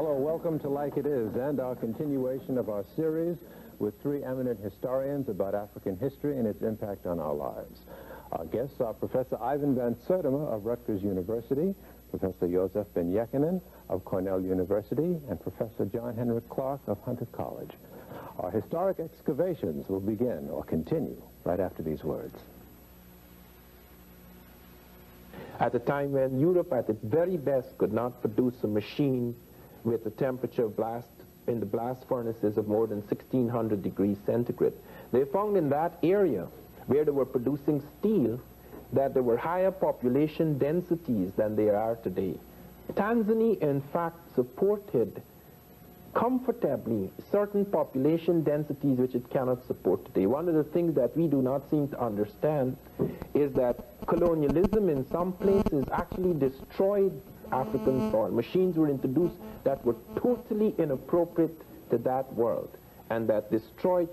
Hello, welcome to Like It Is and our continuation of our series with three eminent historians about African history and its impact on our lives. Our guests are Professor Ivan van Sertima of Rutgers University, Professor Joseph Ben Jekinen of Cornell University, and Professor John Henrik Clarke of Hunter College. Our historic excavations will begin or continue right after these words. At a time when Europe at its very best could not produce a machine with a temperature blast in the blast furnaces of more than 1600 degrees centigrade, they found in that area where they were producing steel that there were higher population densities than there are today. Tanzania, in fact, supported comfortably certain population densities which it cannot support today. One of the things that we do not seem to understand is that colonialism in some places actually destroyed African soil. Machines were introduced that were totally inappropriate to that world and that destroyed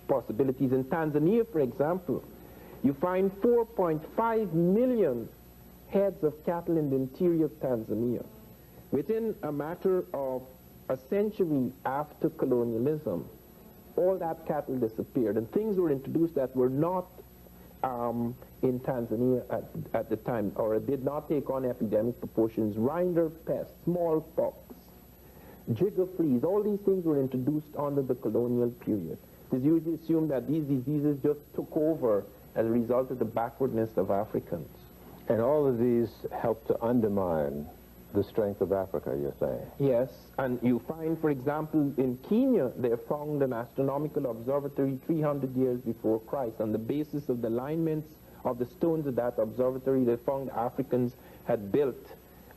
possibilities. In Tanzania, for example, you find 4.5 million heads of cattle in the interior of Tanzania. Within a matter of a century after colonialism, all that cattle disappeared and things were introduced that were not in Tanzania at the time, or it did not take on epidemic proportions. Rinder pest, smallpox, jigger fleas, all these things were introduced under the colonial period. It is usually assumed that these diseases just took over as a result of the backwardness of Africans. And all of these help to undermine the strength of Africa, you're saying? Yes, and you find, for example, in Kenya, they found an astronomical observatory 300 years before Christ. On the basis of the alignments of the stones of that observatory, they found Africans had built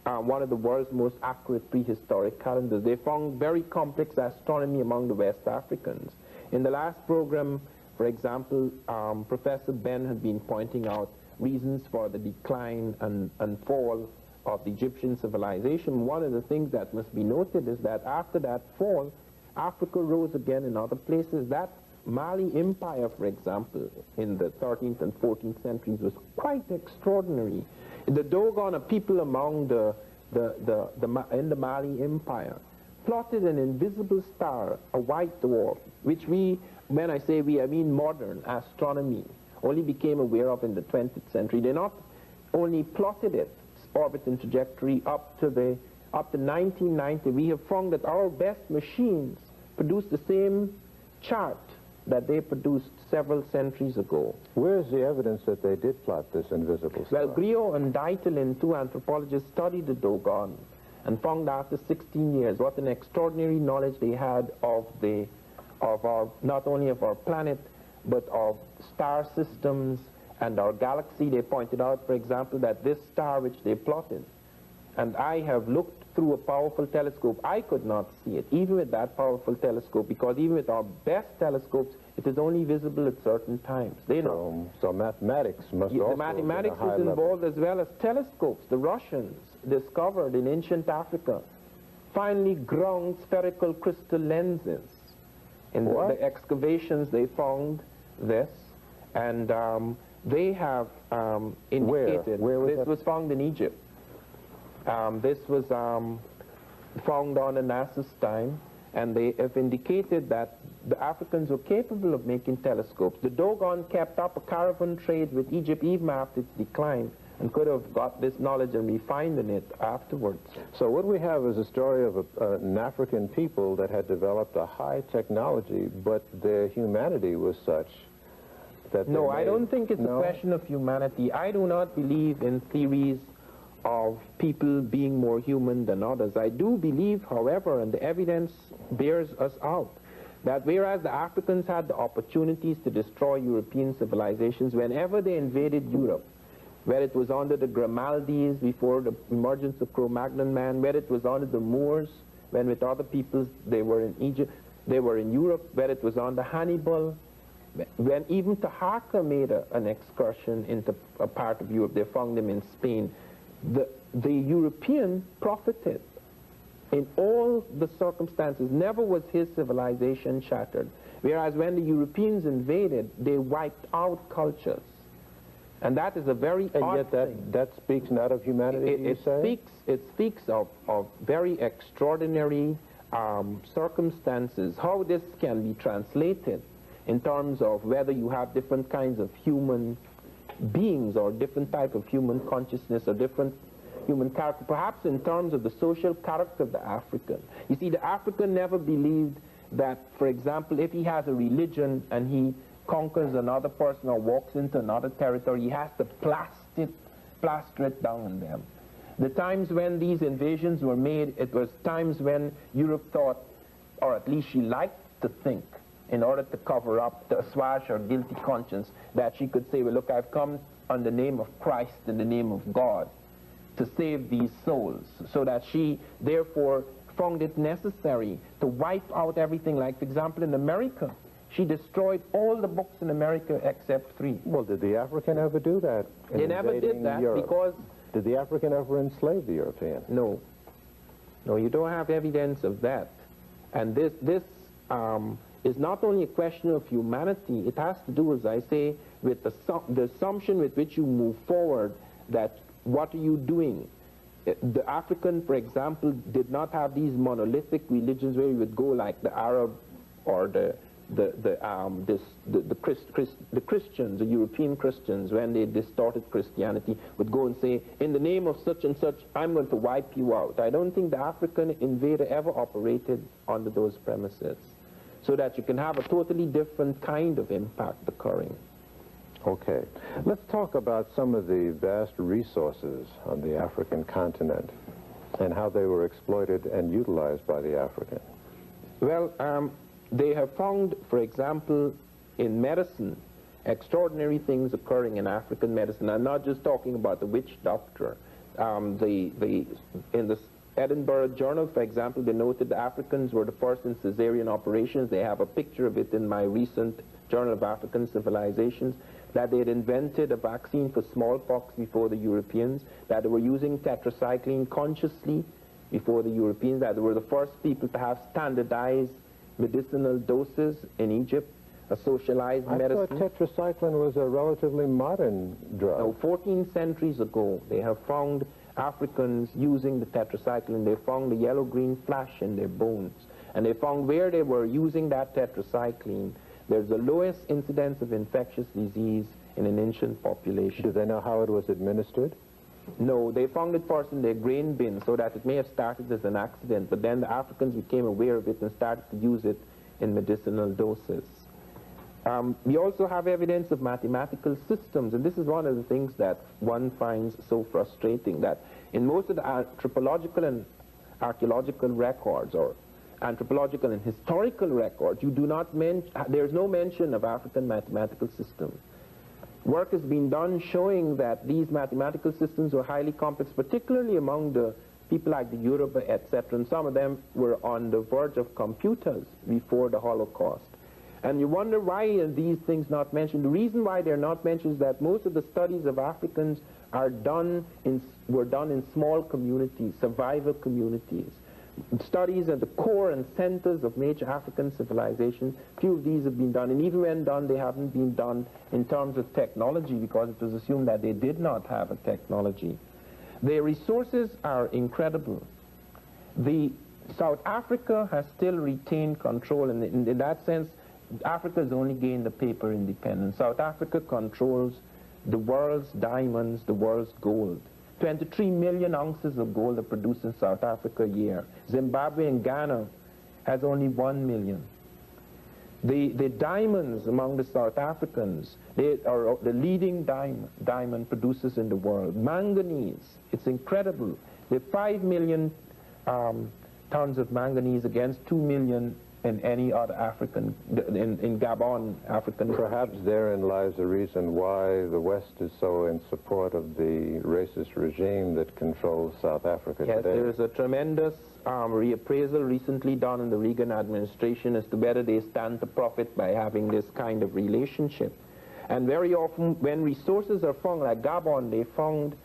one of the world's most accurate prehistoric calendars. They found very complex astronomy among the West Africans. In the last program, for example, Professor Ben had been pointing out reasons for the decline and fall of the Egyptian civilization. One of the things that must be noted is that after that fall, Africa rose again in other places. That Mali Empire, for example, in the 13th and 14th centuries was quite extraordinary. The Dogon, a people among in the Mali Empire, plotted an invisible star, a white dwarf, which we, when I say we, I mean modern astronomy, only became aware of in the 20th century. They not only plotted its orbit and trajectory up to 1990. We have found that our best machines produce the same chart that they produced several centuries ago. Where is the evidence that they did plot this invisible star? Well, Griot and Deitel, two anthropologists, studied the Dogon and found after 16 years what an extraordinary knowledge they had of our, not only of our planet, but of star systems and our galaxy. They pointed out, for example, that this star which they plotted, and I have looked through a powerful telescope, I could not see it, even with that powerful telescope, because even with our best telescopes, it is only visible at certain times. They know. So mathematics must also the mathematics is involved as well as telescopes. The Russians discovered in ancient Africa finely ground spherical crystal lenses. In the excavations they found this, and they have indicated, this was found in Egypt. This was found on Anas's time, and they have indicated that the Africans were capable of making telescopes. The Dogon kept up a caravan trade with Egypt even after its decline, and could have got this knowledge and refined in it afterwards. So what we have is a story of an African people that had developed a high technology, but their humanity was such that no, I don't think it's a question of humanity. I do not believe in theories of people being more human than others. I do believe, however, and the evidence bears us out, that whereas the Africans had the opportunities to destroy European civilizations whenever they invaded Europe, whether it was under the Grimaldis before the emergence of Cro-Magnon man, whether it was under the Moors, when with other peoples they were in Egypt, they were in Europe, whether it was under Hannibal, when even Taharqa made an excursion into a part of Europe, they found them in Spain. The European profited in all the circumstances. Never was his civilization shattered. Whereas when the Europeans invaded, they wiped out cultures. And that is a very and odd yet thing. that speaks not of humanity, It speaks of very extraordinary circumstances. How this can be translated in terms of whether you have different kinds of human beings or different type of human consciousness or different human character, perhaps in terms of the social character of the African. You see, the African never believed that, for example, if he has a religion and he conquers another person or walks into another territory, he has to plaster it down on them. The times when these invasions were made, it was times when Europe thought, or at least she liked to think, in order to cover up, to assuage her guilty conscience, that she could say, well, look, I've come on the name of Christ, in the name of God, to save these souls, so that she, therefore, found it necessary to wipe out everything. Like, for example, in America, she destroyed all the books in America except 3. Well, did the African ever do that? They never did that Europe? because... Did the African ever enslave the European? No. No, you don't have evidence of that. And this is not only a question of humanity, it has to do, as I say, with the assumption with which you move forward, that what are you doing? The African, for example, did not have these monolithic religions where you would go like the Arab or the Christians, the European Christians, when they distorted Christianity, would go and say, in the name of such and such, I'm going to wipe you out. I don't think the African invader ever operated under those premises, so that you can have a totally different kind of impact occurring. Okay. Let's talk about some of the vast resources on the African continent and how they were exploited and utilized by the African. Well, they have found, for example, in medicine, extraordinary things occurring in African medicine. I'm not just talking about the witch doctor. In the Edinburgh Journal, for example, they noted the Africans were the first in cesarean operations. They have a picture of it in my recent Journal of African Civilizations, that they had invented a vaccine for smallpox before the Europeans, that they were using tetracycline consciously before the Europeans, that they were the first people to have standardized medicinal doses in Egypt, a socialized medicine. I thought tetracycline was a relatively modern drug. No, 14 centuries ago, they have found Africans using the tetracycline. They found the yellow-green flash in their bones. And they found where they were using that tetracycline, there's the lowest incidence of infectious disease in an ancient population. Do they know how it was administered? No, they found it first in their grain bin, so that it may have started as an accident, but then the Africans became aware of it and started to use it in medicinal doses. We also have evidence of mathematical systems, and this is one of the things that one finds so frustrating, that in most of the anthropological and archaeological records, or anthropological and historical records, you do not there's no mention of African mathematical systems. Work has been done showing that these mathematical systems were highly complex, particularly among the people like the Yoruba, etc., and some of them were on the verge of computers before the Holocaust. And you wonder, why are these things not mentioned? The reason why they're not mentioned is that most of the studies of Africans were done in small communities, survival communities. Studies at the core and centers of major African civilizations, few of these have been done, and even when done, they haven't been done in terms of technology, because it was assumed that they did not have a technology. Their resources are incredible. South Africa has still retained control, and in that sense, Africa has only gained the paper independence. South Africa controls the world's diamonds, the world's gold. 23 million ounces of gold are produced in South Africa a year. Zimbabwe and Ghana has only 1 million. The diamonds among the South Africans, they are the leading diamond producers in the world. Manganese, it's incredible. They have 5 million tons of manganese against 2 million in any other African, in Gabon, African. Perhaps therein lies the reason why the West is so in support of the racist regime that controls South Africa yes, today. There is a tremendous reappraisal recently done in the Reagan administration as to whether they stand to profit by having this kind of relationship. And very often when resources are found, like Gabon, they found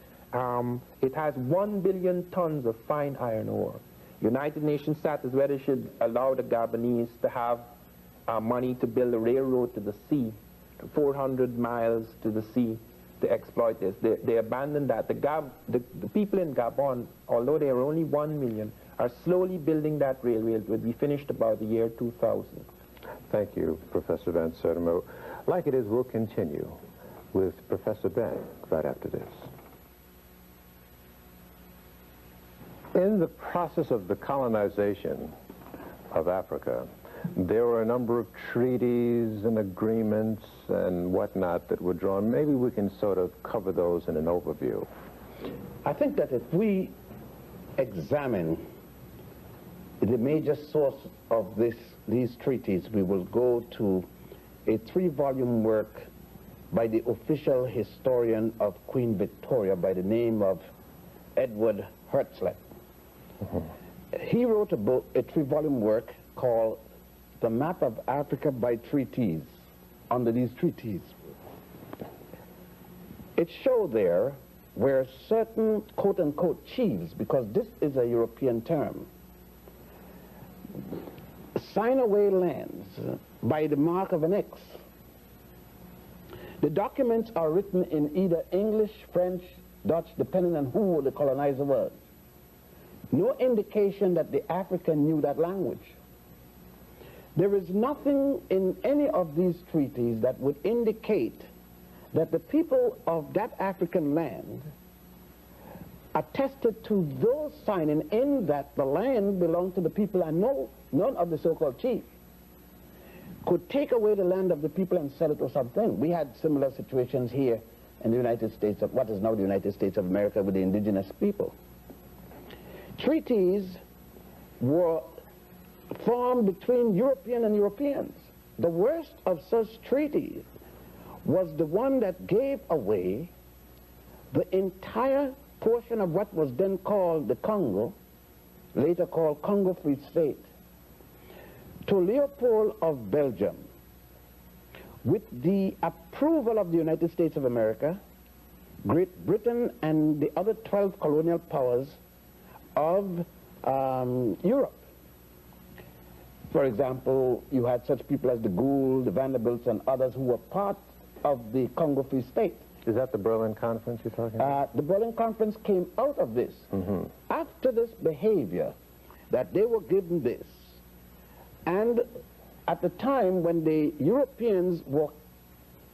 it has 1 billion tons of fine iron ore. United Nations sat as whether it should allow the Gabonese to have money to build a railroad to the sea, 400 miles to the sea, to exploit this. They abandoned that. The people in Gabon, although they are only 1 million, are slowly building that railway. It will be finished about the year 2000. Thank you, Professor Van Sertima. Like it is, we'll continue with Professor Ben right after this. In the process of the colonization of Africa, there were a number of treaties and agreements and whatnot that were drawn. Maybe we can sort of cover those in an overview. I think that if we examine the major source of these treaties, we will go to a 3-volume work by the official historian of Queen Victoria by the name of Edward Hertzlet. He wrote a book, a 3-volume work called The Map of Africa by Treaties, under these treaties. It showed there where certain quote-unquote chiefs, because this is a European term, sign away lands by the mark of an X. The documents are written in either English, French, Dutch, depending on who the colonizer was. No indication that the African knew that language. There is nothing in any of these treaties that would indicate that the people of that African land attested to those signing in that the land belonged to the people, and none of the so-called chiefs could take away the land of the people and sell it or something. We had similar situations here in the United States, of what is now the United States of America, with the indigenous people. Treaties were formed between European and Europeans. The worst of such treaties was the one that gave away the entire portion of what was then called the Congo, later called Congo Free State, to Leopold of Belgium, with the approval of the United States of America, Great Britain, and the other 12 colonial powers of Europe. For example, you had such people as the Gould, the Vanderbilts, and others who were part of the Congo Free State. Is that the Berlin Conference you're talking about? The Berlin Conference came out of this. After this behavior, that they were given this, and at the time when the Europeans were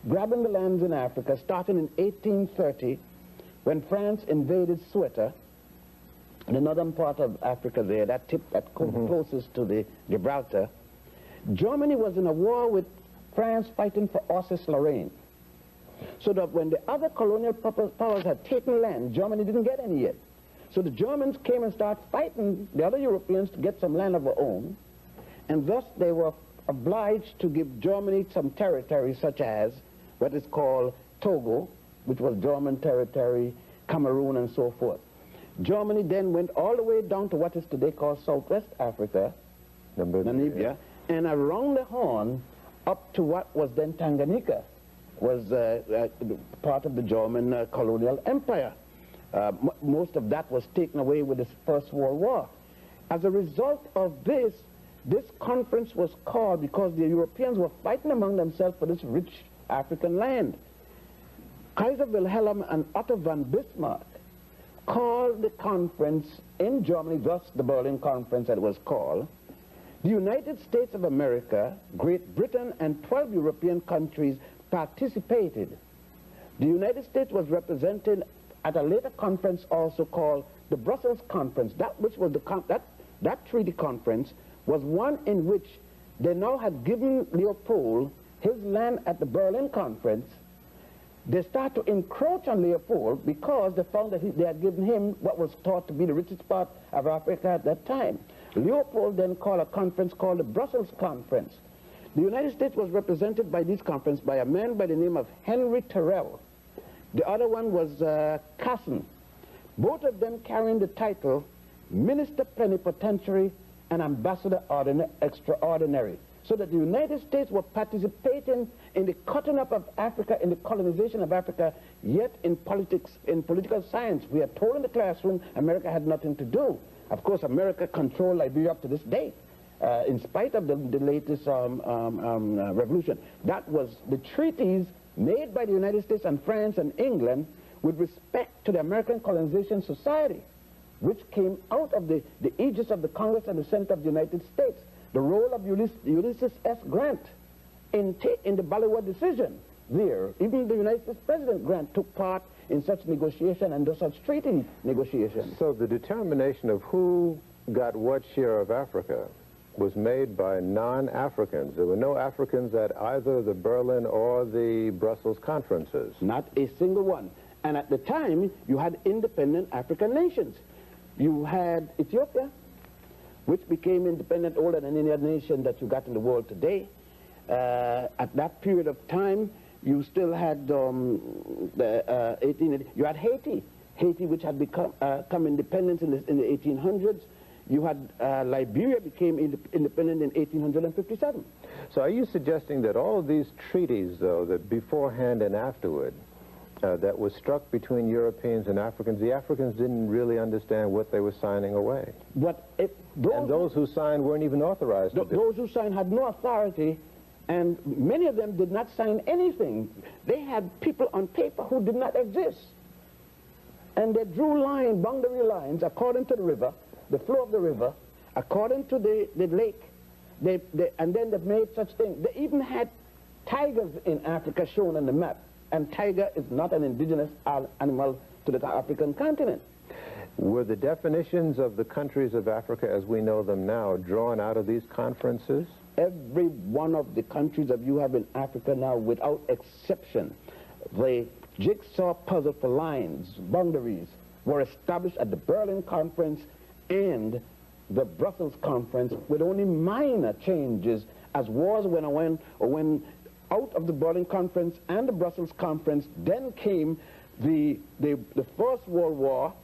grabbing the lands in Africa, starting in 1830, when France invaded Ceuta, the northern part of Africa there, that tip that closest to the Gibraltar, Germany was in a war with France fighting for Alsace-Lorraine. So that when the other colonial powers had taken land, Germany didn't get any yet. So the Germans came and started fighting the other Europeans to get some land of their own, and thus they were obliged to give Germany some territory, such as what is called Togo, which was German territory, Cameroon, and so forth. Germany then went all the way down to what is today called Southwest Africa, Namibia, and around the Horn up to what was then Tanganyika, was part of the German colonial empire. Most of that was taken away with the First World War. As a result of this, this conference was called because the Europeans were fighting among themselves for this rich African land. Kaiser Wilhelm and Otto von Bismarck called the conference in Germany, thus the Berlin Conference that was called. The United States of America, Great Britain, and 12 European countries participated. The United States was represented at a later conference also called the Brussels Conference. That which was that treaty conference was one in which they now had given Leopold his land at the Berlin Conference. They started to encroach on Leopold because they found that they had given him what was thought to be the richest part of Africa at that time. Leopold then called a conference called the Brussels Conference. The United States was represented by this conference by a man by the name of Henry Terrell. The other one was Casson. Both of them carrying the title Minister Plenipotentiary and Ambassador Extraordinary. So that the United States were participating in the cutting up of Africa, in the colonization of Africa, yet in politics, in political science. We are told in the classroom America had nothing to do. Of course, America controlled Liberia up to this day, in spite of the latest revolution. That was, the treaties made by the United States and France and England with respect to the American Colonization Society, which came out of the aegis of the Congress and the Senate of the United States. The role of Ulysses S. Grant in the Baliwa decision there. Even the United States President Grant took part in such negotiation and such treaty negotiations. So the determination of who got what share of Africa was made by non-Africans. There were no Africans at either the Berlin or the Brussels conferences. Not a single one. And at the time, you had independent African nations. You had Ethiopia, which became independent older than any other nation that you got in the world today. At that period of time, you still had you had Haiti, which had become independent in the 1800s. You had Liberia became independent in 1857. So are you suggesting that all of these treaties, though, that beforehand and afterward, that was struck between Europeans and Africans, the Africans didn't really understand what they were signing away? But those who signed weren't even authorized to do it. Those who signed had no authority, and many of them did not sign anything. They had people on paper who did not exist. And they drew boundary lines according to the river, the flow of the river, according to the lake. And then they made such things. They even had tigers in Africa shown on the map. And tiger is not an indigenous animal to the African continent. Were the definitions of the countries of Africa as we know them now drawn out of these conferences? Every one of the countries that you have in Africa now, without exception, the jigsaw puzzle for lines, boundaries, were established at the Berlin Conference and the Brussels Conference with only minor changes as wars went on, or when out of the Berlin Conference and the Brussels Conference, then came the First World War,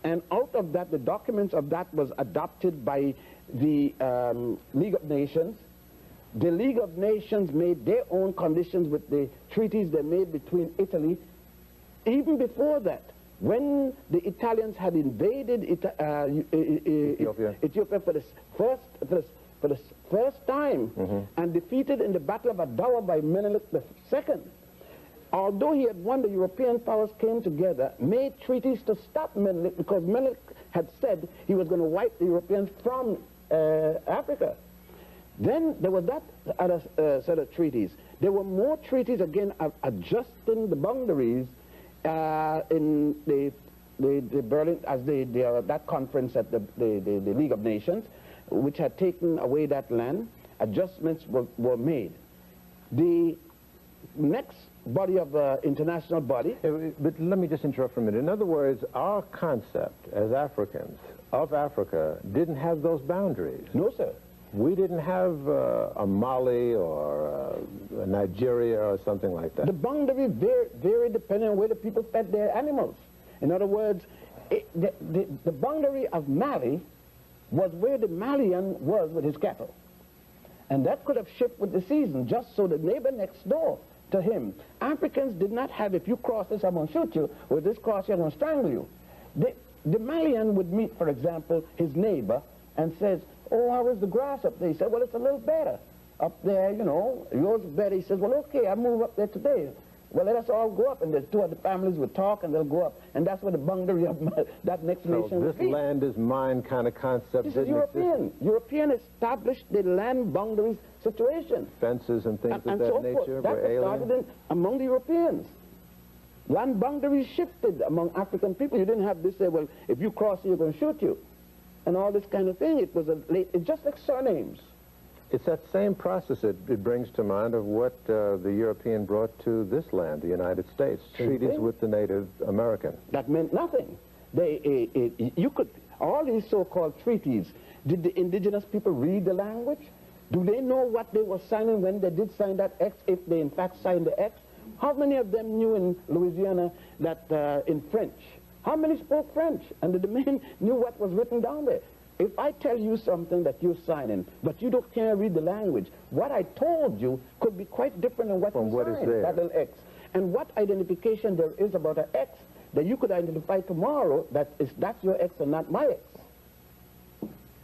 and out of that, the documents of that was adopted by the League of Nations. The League of Nations made their own conditions with the treaties they made between Italy. Even before that, when the Italians had invaded Ethiopia for the first time, and defeated in the Battle of Adawa by Menelik II, although he had won, the European powers came together, made treaties to stop Menelik, because Menelik had said he was going to wipe the Europeans from Africa. Then there was that other set of treaties. There were more treaties, again, adjusting the boundaries in the Berlin, as that conference at the League of Nations, which had taken away that land. Adjustments were made. The next body of international body. But let me just interrupt for a minute. In other words, our concept as Africans of Africa didn't have those boundaries. No, sir. We didn't have a Mali or a Nigeria or something like that. The boundary very depending on where the people fed their animals. In other words, the boundary of Mali was where the Malian was with his cattle. And that could have shifted with the season, just so the neighbor next door to him. Africans did not have, if you cross this, I'm going to shoot you, or this cross here, I'm going to strangle you. The Malian would meet, for example, his neighbor and says, oh, how is the grass up there? He said, well, it's a little better up there, you know. Yours is better. He says, well, okay, I'll move up there today. Well, let us all go up, and the two other families would talk, and they'll go up. And that's where the boundary of that next nation would be. This land is mine kind of concept This is European. European established the land boundaries situation. Fences and things of that so nature that were alien? started among the Europeans. Land boundaries shifted among African people. You didn't have this say, well, if you cross here, we're going to shoot you. And all this kind of thing. It was it's just like surnames. It's that same process it brings to mind of what the European brought to this land, the United States, treaties with the Native American. That meant nothing. All these so-called treaties, did the indigenous people read the language? Do they know what they were signing when they did sign that X, if they in fact signed the X? How many of them knew in Louisiana that in French? How many spoke French? And the men knew what was written down there. If I tell you something that you're signing, but you can't read the language, what I told you could be quite different than what you signed, that little X. And what identification there is about an X that you could identify tomorrow that's your X and not my X,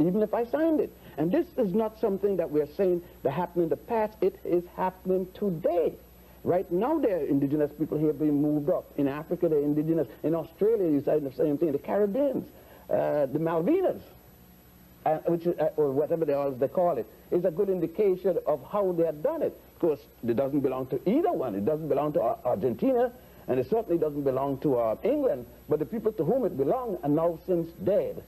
even if I signed it. And this is not something that we're saying that happened in the past. It is happening today. Right now, there are indigenous people here being moved up. In Africa, they're indigenous. In Australia, you say the same thing. The Caribbeans, the Malvinas, which is, or whatever they call it, is a good indication of how they have done it. Of course, it doesn't belong to either one. It doesn't belong to Argentina, and it certainly doesn't belong to England. But the people to whom it belonged are now since dead.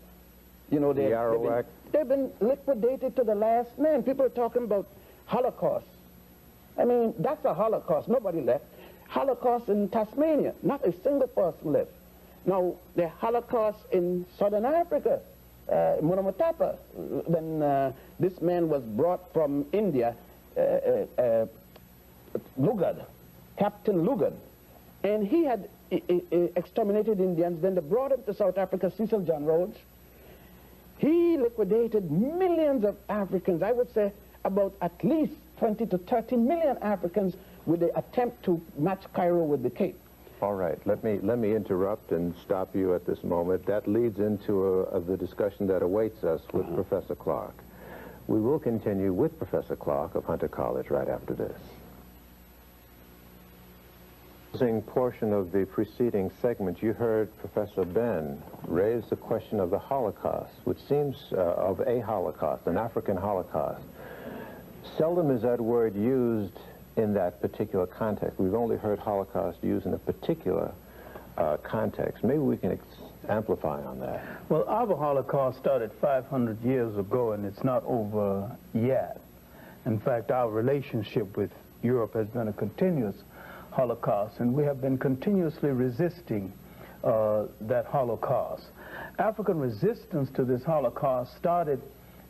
You know, they've been liquidated to the last man. People are talking about Holocaust. I mean, that's a Holocaust. Nobody left. Holocaust in Tasmania. Not a single person left. Now, the Holocaust in Southern Africa, Munamatapa, when this man was brought from India, Lugard, Captain Lugard, and he had exterminated Indians. Then they brought him to South Africa, Cecil John Rhodes. He liquidated millions of Africans. I would say about at least 20 to 30 million Africans with the attempt to match Cairo with the Cape. All right, let me interrupt and stop you at this moment. That leads into the discussion that awaits us with Professor Clarke. We will continue with Professor Clarke of Hunter College right after this. In portion of the preceding segment, you heard Professor Ben raise the question of the Holocaust, which seems of a Holocaust, an African Holocaust. Seldom is that word used in that particular context. We've only heard Holocaust used in a particular context. Maybe we can amplify on that. Well, our Holocaust started 500 years ago, and it's not over yet. In fact, our relationship with Europe has been a continuous Holocaust, and we have been continuously resisting that Holocaust. African resistance to this Holocaust started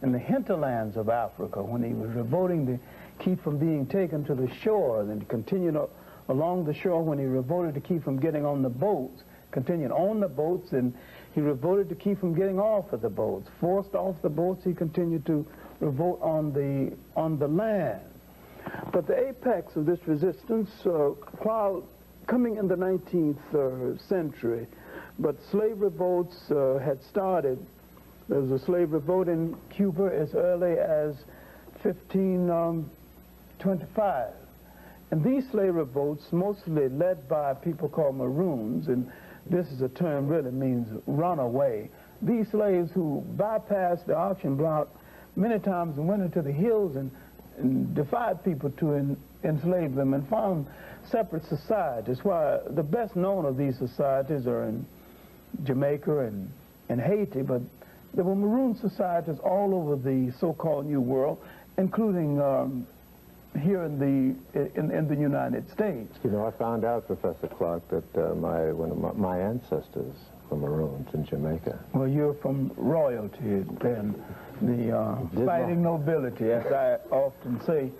in the hinterlands of Africa when he was revolting to keep from being taken to the shore, and then continued along the shore when he revolted to keep from getting on the boats, continued on the boats, and he revolted to keep from getting off of the boats. Forced off the boats, he continued to revolt on the land. But the apex of this resistance, while coming in the 19th century, but slave revolts had started. There was a slave revolt in Cuba as early as 1525. And these slave revolts, mostly led by people called Maroons, and this is a term really means runaway. These slaves who bypassed the auction block many times and went into the hills and defied people to enslave them and found separate societies. Why the best known of these societies are in Jamaica and Haiti, but there were Maroon societies all over the so-called New World, including here in the United States. You know, I found out, Professor Clarke, that one of my ancestors were Maroons in Jamaica. Well, you're from royalty, then, the fighting nobility, as I often say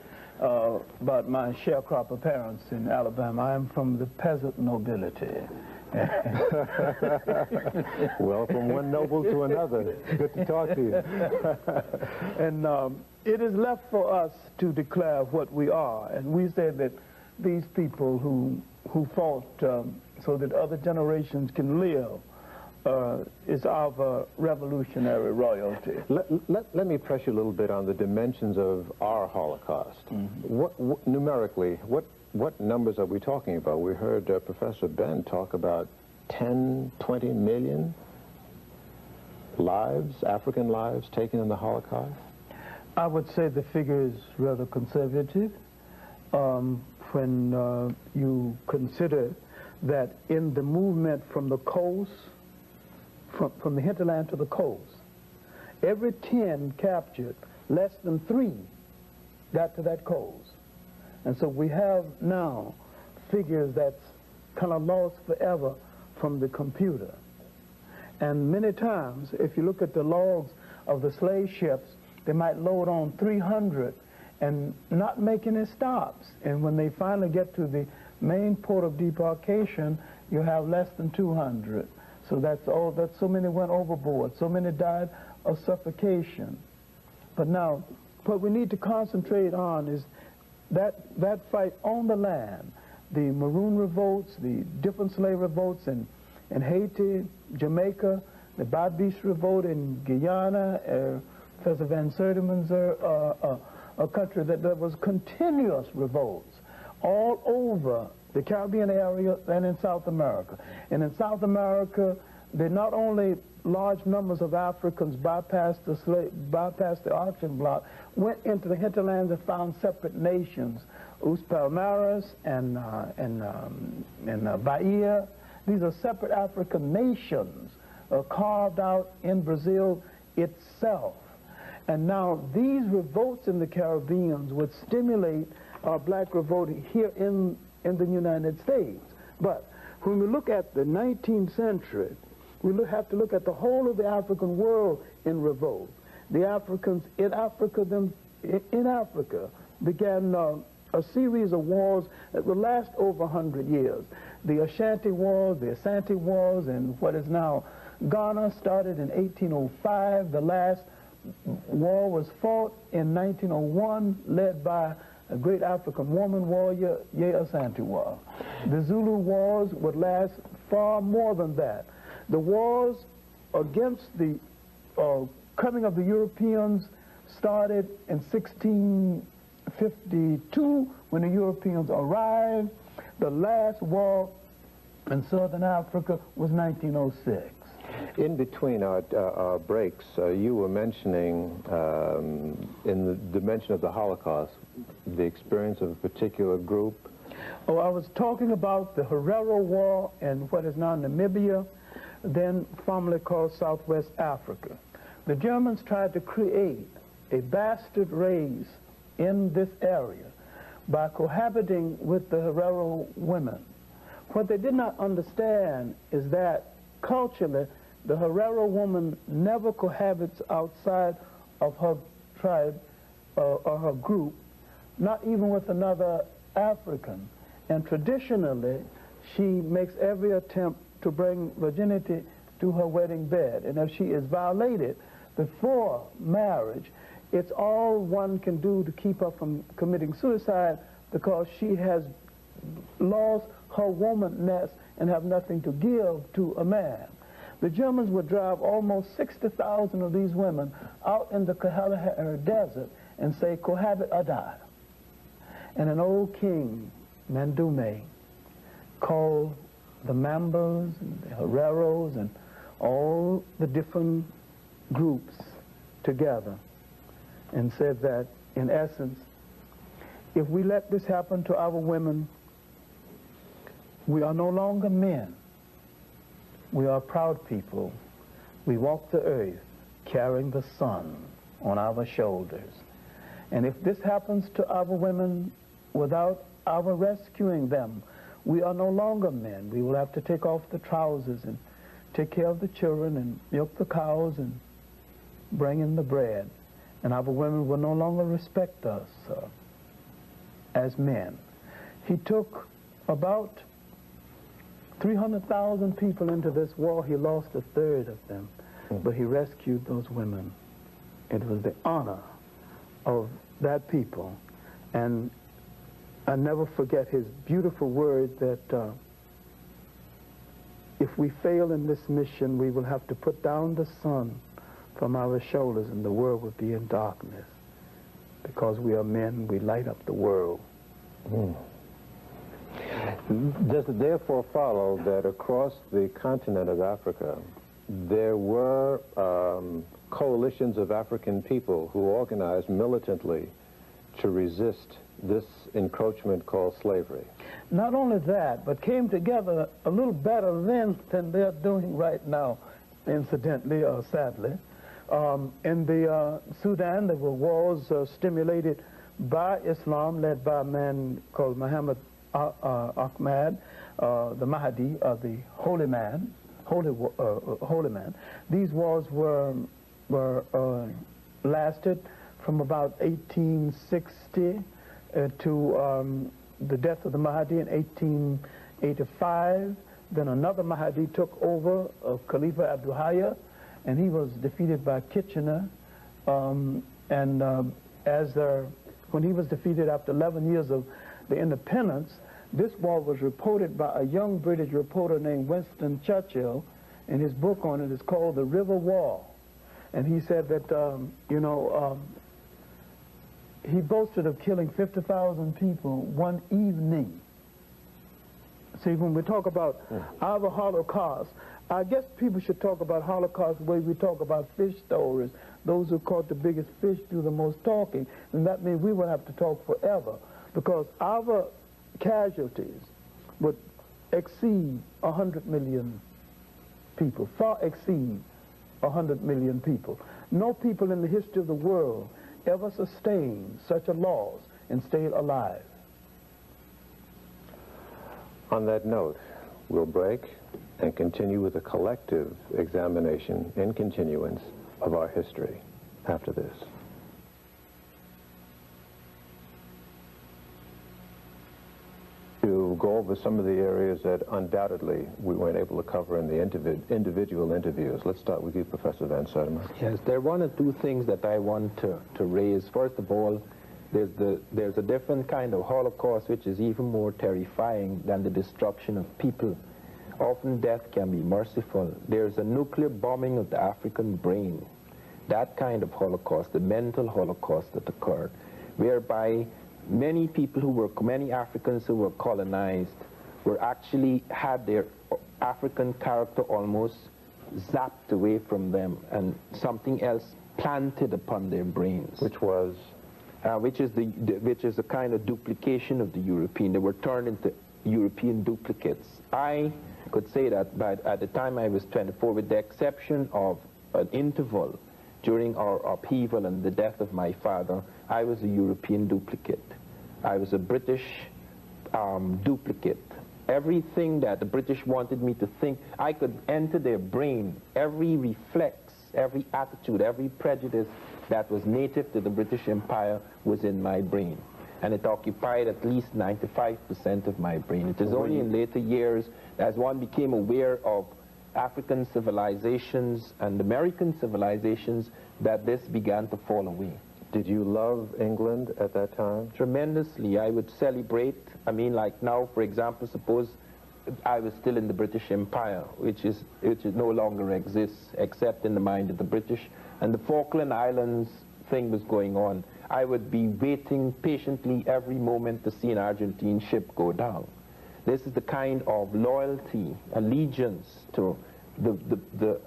about my sharecropper parents in Alabama. I am from the peasant nobility. Well, from one noble to another. Good to talk to you. And it is left for us to declare what we are. And we say that these people who fought so that other generations can live is our revolutionary royalty. Let me press you a little bit on the dimensions of our Holocaust. Mm-hmm. Numerically, what numbers are we talking about? We heard Professor Ben talk about 10, 20 million lives, African lives taken in the Holocaust? I would say the figure is rather conservative when you consider that in the movement from the coast, from the hinterland to the coast, every 10 captured, less than 3 got to that coast. And so we have now figures that's kind of lost forever from the computer. And many times, if you look at the logs of the slave ships, they might load on 300 and not make any stops. And when they finally get to the main port of debarkation, you have less than 200. So that's all, that so many went overboard, so many died of suffocation. But now, what we need to concentrate on is that fight on the land, the Maroon revolts, the different slave revolts in Haiti, Jamaica, the Babis revolt in Guyana, Professor Van Sertima's a country that there was continuous revolts all over the Caribbean area and in South America. And in South America, they not only large numbers of Africans bypassed the auction block, went into the hinterlands and found separate nations, Us Palmares and Bahia. These are separate African nations carved out in Brazil itself. And now these revolts in the Caribbean would stimulate our black revolt here in the United States. But when we look at the 19th century, we have to look at the whole of the African world in revolt. The Africans in Africa began a series of wars that would last over 100 years. The Ashanti Wars, the Asante Wars, and what is now Ghana started in 1805. The last war was fought in 1901, led by a great African woman warrior, Ye Asantewaa. The Zulu Wars would last far more than that. The wars against the coming of the Europeans started in 1652 when the Europeans arrived. The last war in Southern Africa was 1906. In between our breaks, you were mentioning, in the dimension of the Holocaust, the experience of a particular group. Oh, I was talking about the Herero War in what is now Namibia, then formerly called Southwest Africa. The Germans tried to create a bastard race in this area by cohabiting with the Herero women. What they did not understand is that culturally, the Herero woman never cohabits outside of her tribe or her group, not even with another African. And traditionally, she makes every attempt to bring virginity to her wedding bed. And if she is violated before marriage, it's all one can do to keep her from committing suicide, because she has lost her womanness and have nothing to give to a man. The Germans would drive almost 60,000 of these women out in the Kalahari Desert and say, cohabit or die. And an old king, Mandume, called the Mambas and the Hereros and all the different groups together and said that, in essence, if we let this happen to our women, we are no longer men. We are proud people. We walk the earth carrying the sun on our shoulders. And if this happens to our women without our rescuing them, we are no longer men. We will have to take off the trousers and take care of the children and milk the cows and bring in the bread. And our women will no longer respect us as men. He took about 300,000 people into this war. He lost a third of them, but he rescued those women. It was the honor of that people. And I never forget his beautiful words that if we fail in this mission, we will have to put down the sun from our shoulders and the world will be in darkness. Because we are men, we light up the world. Does it therefore follow that across the continent of Africa, there were coalitions of African people who organized militantly to resist this encroachment called slavery? Not only that, but came together a little better then than they're doing right now, incidentally or sadly. In the Sudan, there were wars stimulated by Islam, led by a man called Muhammad Ahmad, the Mahdi, the holy man, holy man. These wars were lasted from about 1860 to the death of the Mahdi in 1885. Then another Mahdi took over, Khalifa Abdul Hayya, and he was defeated by Kitchener. When he was defeated after 11 years of the independence, this war was reported by a young British reporter named Winston Churchill, and his book on it is called The River War. And he said that, he boasted of killing 50,000 people one evening. See, when we talk about our Holocaust, I guess people should talk about Holocaust the way we talk about fish stories. Those who caught the biggest fish do the most talking, and that means we would have to talk forever, because our casualties would exceed 100 million people, far exceed 100 million people. No people in the history of the world ever sustained such a loss and stayed alive. On that note, we'll break and continue with a collective examination in continuance of our history after this. To go over some of the areas that undoubtedly we weren't able to cover in the individual interviews. Let's start with you, Professor Van Sertima. Yes, there are one or two things that I want to raise. First of all, there's a different kind of Holocaust which is even more terrifying than the destruction of people. Often death can be merciful. There's a nuclear bombing of the African brain. That kind of Holocaust, the mental Holocaust that occurred, whereby many Africans who were colonized had their African character almost zapped away from them, and something else planted upon their brains. Which was? Which is a kind of duplication of the European. They were turned into European duplicates. I could say that at the time I was 24, with the exception of an interval during our upheaval and the death of my father, I was a European duplicate. I was a British duplicate. Everything that the British wanted me to think, I could enter their brain. Every reflex, every attitude, every prejudice that was native to the British Empire was in my brain. And it occupied at least 95% of my brain. It is only in later years, as one became aware of African civilizations and American civilizations, that this began to fall away. Did you love England at that time? Tremendously. I would celebrate. I mean, like now, for example, suppose I was still in the British Empire, which no longer exists except in the mind of the British, and the Falkland Islands thing was going on. I would be waiting patiently every moment to see an Argentine ship go down. This is the kind of loyalty, allegiance to the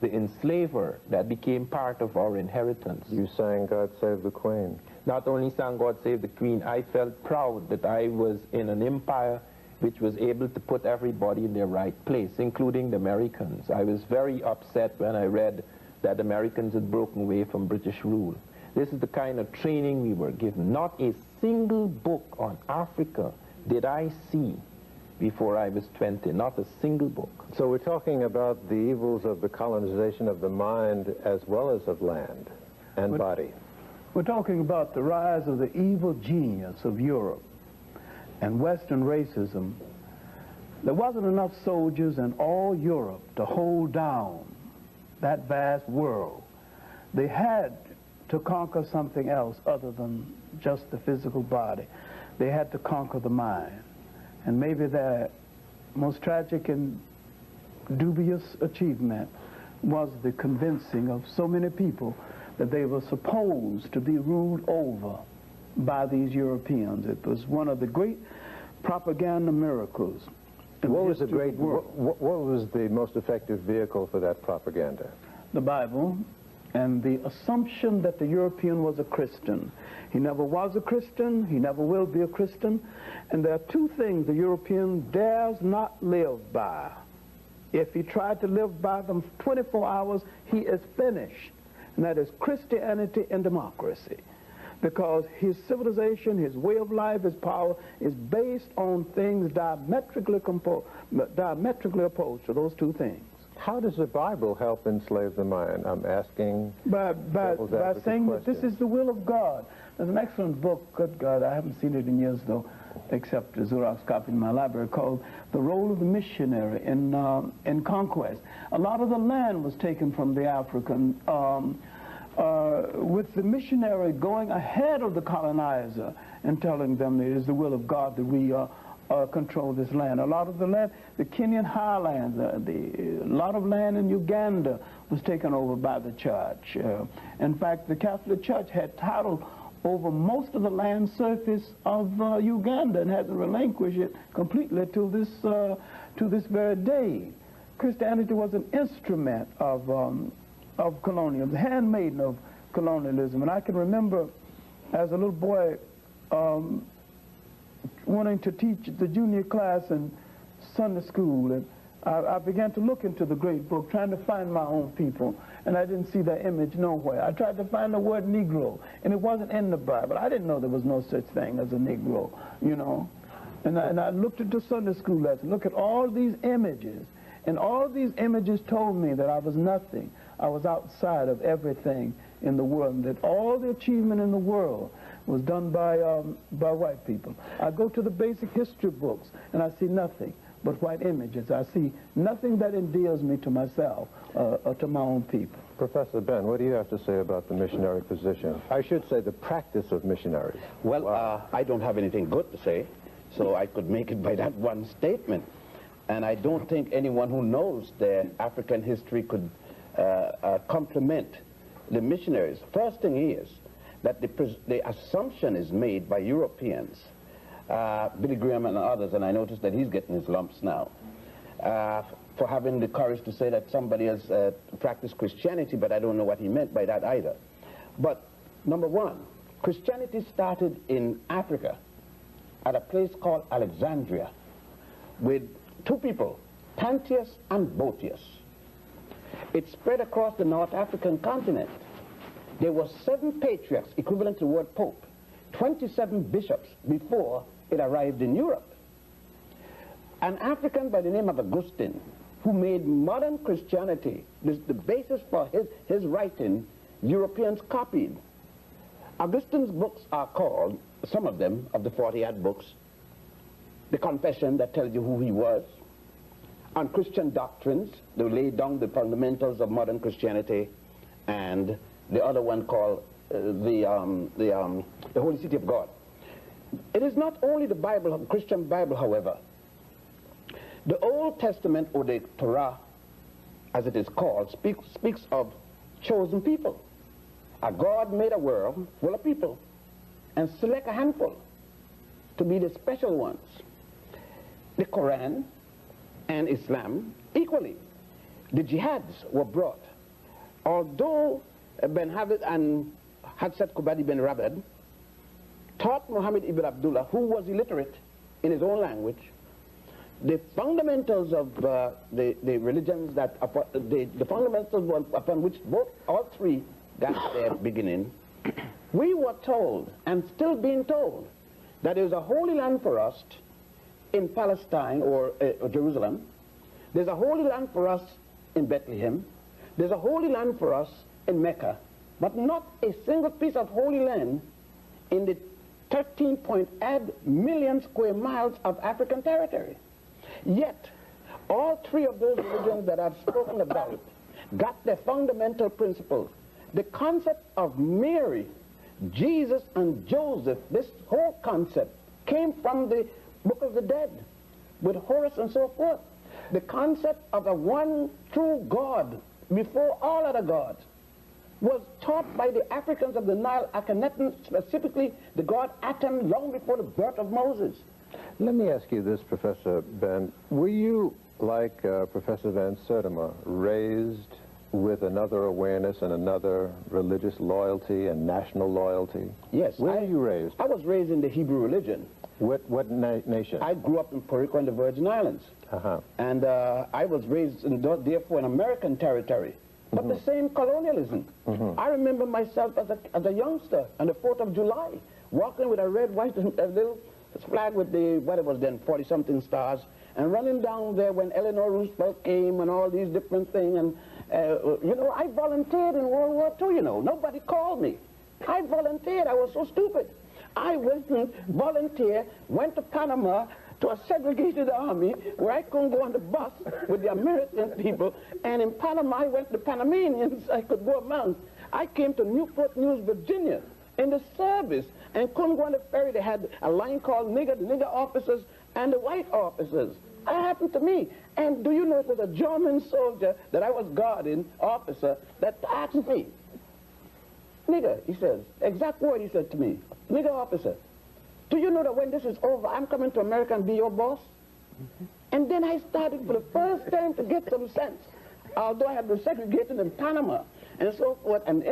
enslaver that became part of our inheritance. You sang God Save the Queen. Not only sang God Save the Queen, I felt proud that I was in an empire which was able to put everybody in their right place, including the Americans. I was very upset when I read that Americans had broken away from British rule. This is the kind of training we were given. Not a single book on Africa did I see before I was 20, not a single book. So we're talking about the evils of the colonization of the mind as well as of land and body. We're talking about the rise of the evil genius of Europe and Western racism. There wasn't enough soldiers in all Europe to hold down that vast world. They had to conquer something else other than just the physical body. They had to conquer the mind. And maybe their most tragic and dubious achievement was the convincing of so many people that they were supposed to be ruled over by these Europeans. It was one of the great propaganda miracles. What was the most effective vehicle for that propaganda? The Bible, and the assumption that the European was a Christian. He never was a Christian, he never will be a Christian, and there are two things the European dares not live by. If he tried to live by them 24 hours, he is finished, and that is Christianity and democracy. Because his civilization, his way of life, his power is based on things diametrically opposed to those two things. How does the Bible help enslave the mind? I'm asking by saying that this is the will of God. There's an excellent book, good God, I haven't seen it in years though, except a Xerox copy in my library, called The Role of the Missionary in Conquest. A lot of the land was taken from the African, with the missionary going ahead of the colonizer and telling them it is the will of God that we control this land. A lot of the land, the Kenyan highlands, a lot of land in Uganda was taken over by the church. In fact, the Catholic Church had title over most of the land surface of Uganda and hasn't relinquished it completely to this very day. Christianity was an instrument of colonialism, the handmaiden of colonialism. And I can remember as a little boy wanting to teach the junior class in Sunday school, and I began to look into the great book, trying to find my own people, and I didn't see that image nowhere. I tried to find the word Negro, and it wasn't in the Bible. I didn't know there was no such thing as a Negro, you know. And I looked at the Sunday school lesson, look at all these images, and all these images told me that I was nothing. I was outside of everything in the world, and that all the achievement in the world was done by white people. I go to the basic history books, and I see nothing but white images. I see nothing that endears me to myself or to my own people. Professor Ben, what do you have to say about the missionary position? I should say the practice of missionaries. Well, I don't have anything good to say, so I could make it by that one statement. And I don't think anyone who knows their African history could compliment the missionaries. First thing is that the assumption is made by Europeans, Billy Graham and others, and I noticed that he's getting his lumps now, for having the courage to say that somebody has practiced Christianity, but I don't know what he meant by that either. But number one, Christianity started in Africa at a place called Alexandria with two people, Tantius and Boetius. It spread across the North African continent. There were 7 patriarchs, equivalent to the word pope, 27 bishops before it arrived in Europe. An African by the name of Augustine, who made modern Christianity the basis for his writing, Europeans copied. Augustine's books are called, some of them, of the 40-odd books, the Confession that tells you who he was, on Christian doctrines, they laid down the fundamentals of modern Christianity, and the other one called the Holy City of God. It is not only the Bible, the Christian Bible, however. The Old Testament, or the Torah, as it is called, speaks of chosen people. A God made a world full of people and select a handful to be the special ones. The Quran and Islam equally. The jihads were brought. Although Ben Habib and Hadsat Kubadi Ben Rabed taught Muhammad ibn Abdullah, who was illiterate in his own language, the fundamentals of the religions that the fundamentals upon which all three got their beginning, we were told, and still being told, that there is a holy land for us in Palestine or Jerusalem. There's a holy land for us in Bethlehem. There's a holy land for us in Mecca, but not a single piece of holy land in the 13.8 million square miles of African territory. Yet, all three of those religions that I've spoken about got their fundamental principles. The concept of Mary, Jesus, and Joseph, this whole concept came from the Book of the Dead, with Horus and so forth. The concept of a one true God before all other gods was taught by the Africans of the Nile, Akhenaten, specifically the god Atem, long before the birth of Moses. Let me ask you this, Professor Ben. Were you, like Professor Van Sertima, raised with another awareness and another religious loyalty and national loyalty? Yes. Where were you raised? I was raised in the Hebrew religion. What nation? I grew up in Puerto Rico and the Virgin Islands. And I was raised, therefore, in American territory. But the same colonialism. I remember myself as a youngster on the 4th of July, walking with a red, white, a little flag with the, what it was then, 40-something stars, and running down there when Eleanor Roosevelt came and all these different things. And, you know, I volunteered in World War II, you know. Nobody called me. I volunteered. I was so stupid. I went and volunteered, went to Panama to a segregated army where I couldn't go on the bus with the American people, and in Panama I went to the Panamanians I could go among. I came to Newport News, Virginia in the service and couldn't go on the ferry. They had a line called nigger, the nigger officers and the white officers. That happened to me. And do you know it was a German soldier that I was guarding, officer, that asked me, nigger, he says, exact word he said to me, nigger officer, do you know that when this is over, I'm coming to America and be your boss? And then I started for the first time to get some sense, although I had been segregated in Panama and so forth, and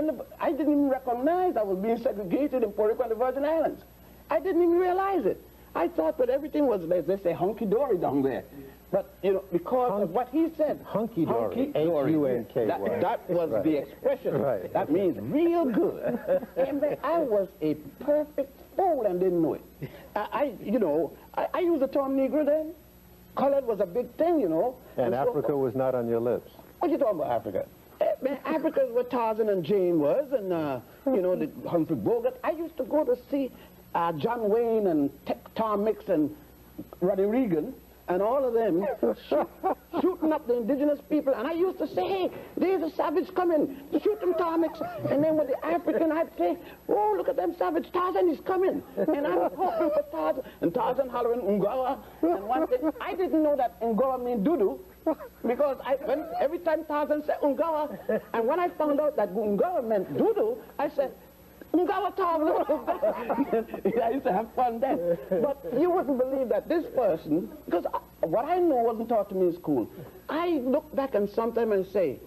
I didn't even recognize I was being segregated in Puerto Rico and the Virgin Islands. I didn't even realize it. I thought that everything was, as they say, hunky-dory down there. But, you know, because of what he said. Hunky-dory. H-U-N-K-Y. That was the expression. Right. That means real good. And then I was a perfect fool and didn't know it. I used the term Negro then. Colored was a big thing, you know. And Africa was not on your lips. What you talking about, Africa? Man, Africa is where Tarzan and Jane was, and, you know, the Humphrey Bogart. I used to go to see John Wayne and Tom Mix and Roddy Reagan and all of them shooting up the indigenous people. And I used to say, hey, there's a savage coming. Shoot them, Tom Mix. And then with the African, I'd say, oh, look at them savage. Tarzan is coming. And I'm hoping for Tarzan. And Tarzan hollering, Ungawa. And one thing, I didn't know that Ungawa means doo-doo. Because every time Tarzan said Ungawa, and when I found out that Ungawa meant doo-doo, I said, Ungawa Tarzan. I used to have fun then. But you wouldn't believe that this person, because what I know wasn't taught to me in school, I look back and sometimes and say,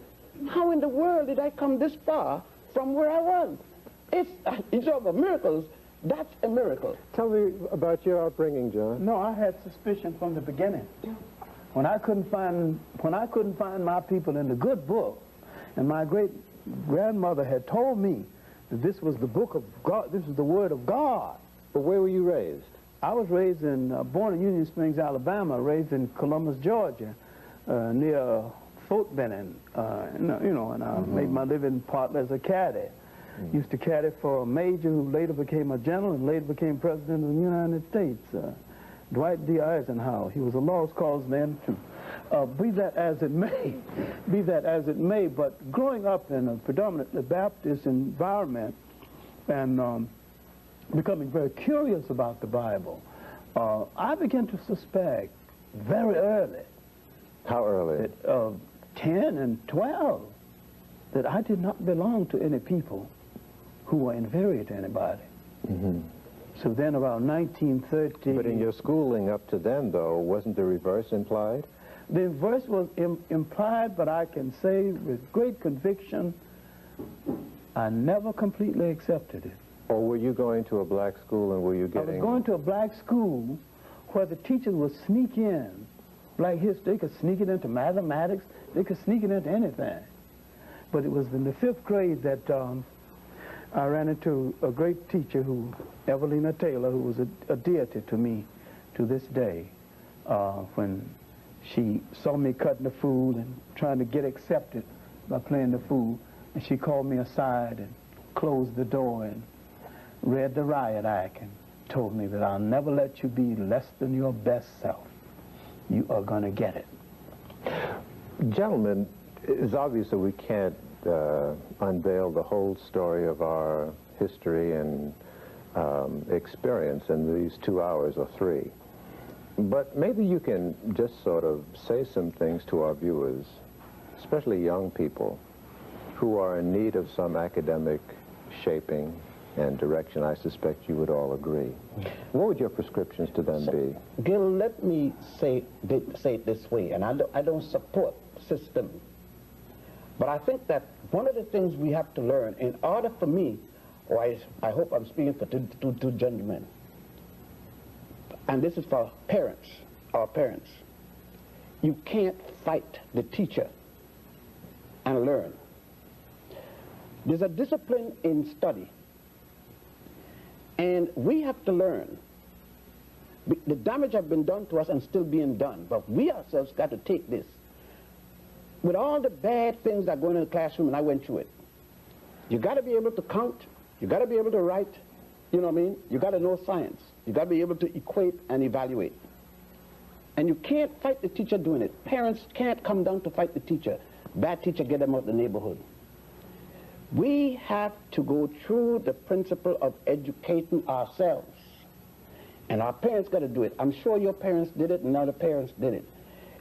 how in the world did I come this far from where I was? It's over miracles. That's a miracle. Tell me about your upbringing, John. No, I had suspicion from the beginning. When I couldn't find my people in the good book, and my great grandmother had told me that this was the book of God, this was the word of God. But where were you raised? I was raised born in Union Springs, Alabama, raised in Columbus, Georgia, near Fort Benning, and I made my living partly as a caddy. Used to caddy for a major who later became a general and later became president of the United States. Dwight D. Eisenhower. He was a lost cause then too. Be that as it may, but growing up in a predominantly Baptist environment and becoming very curious about the Bible, I began to suspect very early. How early? At 10 and 12, that I did not belong to any people who were inferior to anybody. Mm-hmm. So then around 1930... But in your schooling up to then, though, wasn't the reverse implied? The reverse was implied, but I can say with great conviction, I never completely accepted it. Or were you going to a black school and were you getting... I was going to a black school where the teachers would sneak in black history. They could sneak it into mathematics. They could sneak it into anything. But it was in the 5th grade that I ran into a great teacher, Evelina Taylor, who was a deity to me to this day, when she saw me cutting the food and trying to get accepted by playing the food, and she called me aside and closed the door and read the riot act and told me that I'll never let you be less than your best self. You are going to get it. Gentlemen, it's obvious that we can't unveil the whole story of our history and experience in these 2 hours or 3. But maybe you can just sort of say some things to our viewers, especially young people, who are in need of some academic shaping and direction. I suspect you would all agree. What would your prescriptions to them be? Gil, let me say it this way, and I don't support system. But I think that one of the things we have to learn, in order for me, or I hope I'm speaking for two gentlemen, and this is for parents, our parents, you can't fight the teacher and learn. There's a discipline in study, and we have to learn. The damage has been done to us and still being done, but we ourselves got to take this. With all the bad things that go in the classroom, and I went through it, you got to be able to count, you got to be able to write, you know what I mean? You got to know science. You got to be able to equate and evaluate. And you can't fight the teacher doing it. Parents can't come down to fight the teacher. Bad teacher, get them out of the neighborhood. We have to go through the principle of educating ourselves. And our parents got to do it. I'm sure your parents did it and other parents did it.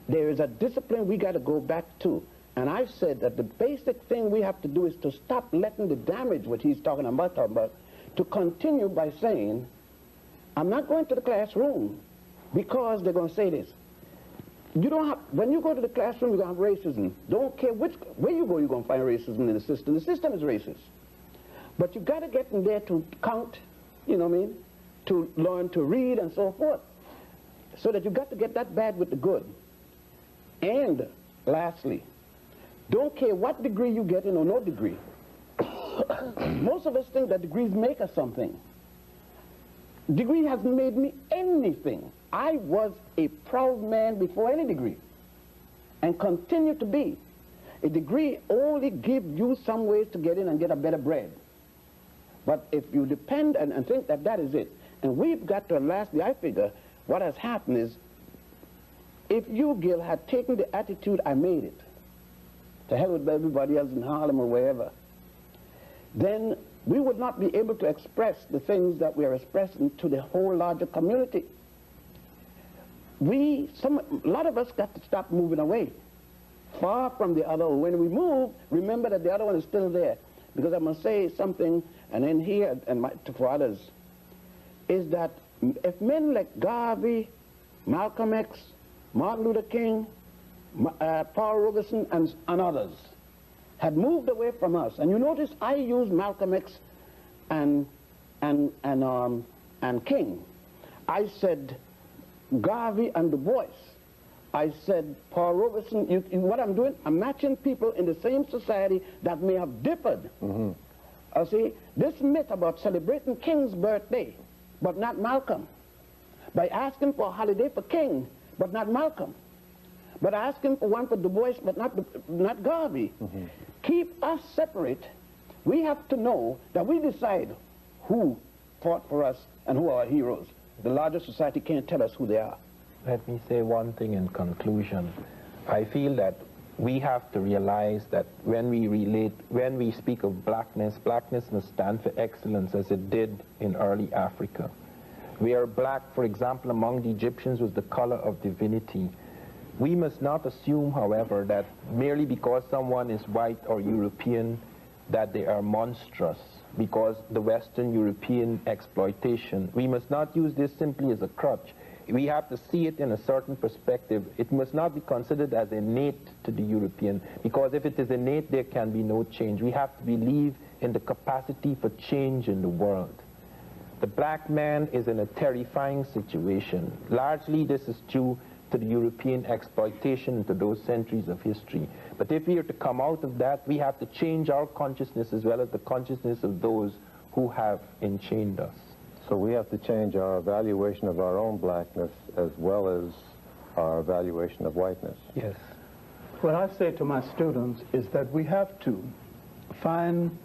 There is a discipline we got to go back to. And I said that the basic thing we have to do is to stop letting the damage, what he's talking about, to continue by saying, I'm not going to the classroom because they're going to say this. You don't have, when you go to the classroom, you're going to have racism. Don't care where you go, you're going to find racism in the system. The system is racist. But you got to get in there to count, you know what I mean, to learn to read and so forth. So that you got to get that bad with the good. And lastly, don't care what degree you get in or no degree. Most of us think that degrees make us something. Degree hasn't made me anything. I was a proud man before any degree, and continue to be. A degree only gives you some ways to get in and get a better bread. But if you depend and think that that is it, and we've got to, lastly, I figure, what has happened is, if you, Gil, had taken the attitude, I made it, to hell with everybody else in Harlem or wherever, then we would not be able to express the things that we are expressing to the whole larger community. A lot of us got to stop moving away, far from the other. When we move, remember that the other one is still there. Because I'm going to say something, and in here, and for others, is that if men like Garvey, Malcolm X, Martin Luther King, Paul Robeson, and others had moved away from us, and you notice I used Malcolm X and King. I said Garvey and Du Bois. I said Paul Robeson. What I'm doing, I'm matching people in the same society that may have differed. See, this myth about celebrating King's birthday, but not Malcolm, by asking for a holiday for King, but not Malcolm, but asking for one for Du Bois, but not Garvey. Keep us separate. We have to know that we decide who fought for us and who are our heroes. The larger society can't tell us who they are. Let me say one thing in conclusion. I feel that we have to realize that when we speak of blackness, blackness must stand for excellence as it did in early Africa. Where black, for example, among the Egyptians was the color of divinity. We must not assume, however, that merely because someone is white or European, that they are monstrous because the Western European exploitation. We must not use this simply as a crutch. We have to see it in a certain perspective. It must not be considered as innate to the European, because if it is innate, there can be no change. We have to believe in the capacity for change in the world. The black man is in a terrifying situation. Largely, this is due to the European exploitation into those centuries of history. But if we are to come out of that, we have to change our consciousness as well as the consciousness of those who have enchained us. So we have to change our evaluation of our own blackness as well as our evaluation of whiteness. Yes. What I say to my students is that we have to find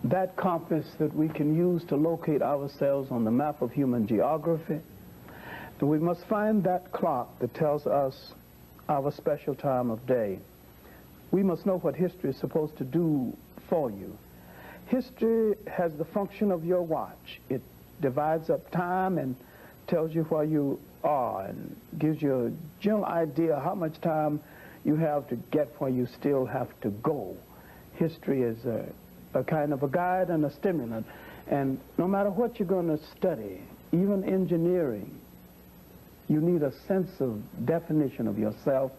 that compass that we can use to locate ourselves on the map of human geography. And we must find that clock that tells us our special time of day. We must know what history is supposed to do for you. History has the function of your watch. It divides up time and tells you where you are and gives you a general idea how much time you have to get where you still have to go. History is a kind of a guide and a stimulant. And no matter what you're going to study, even engineering, you need a sense of definition of yourself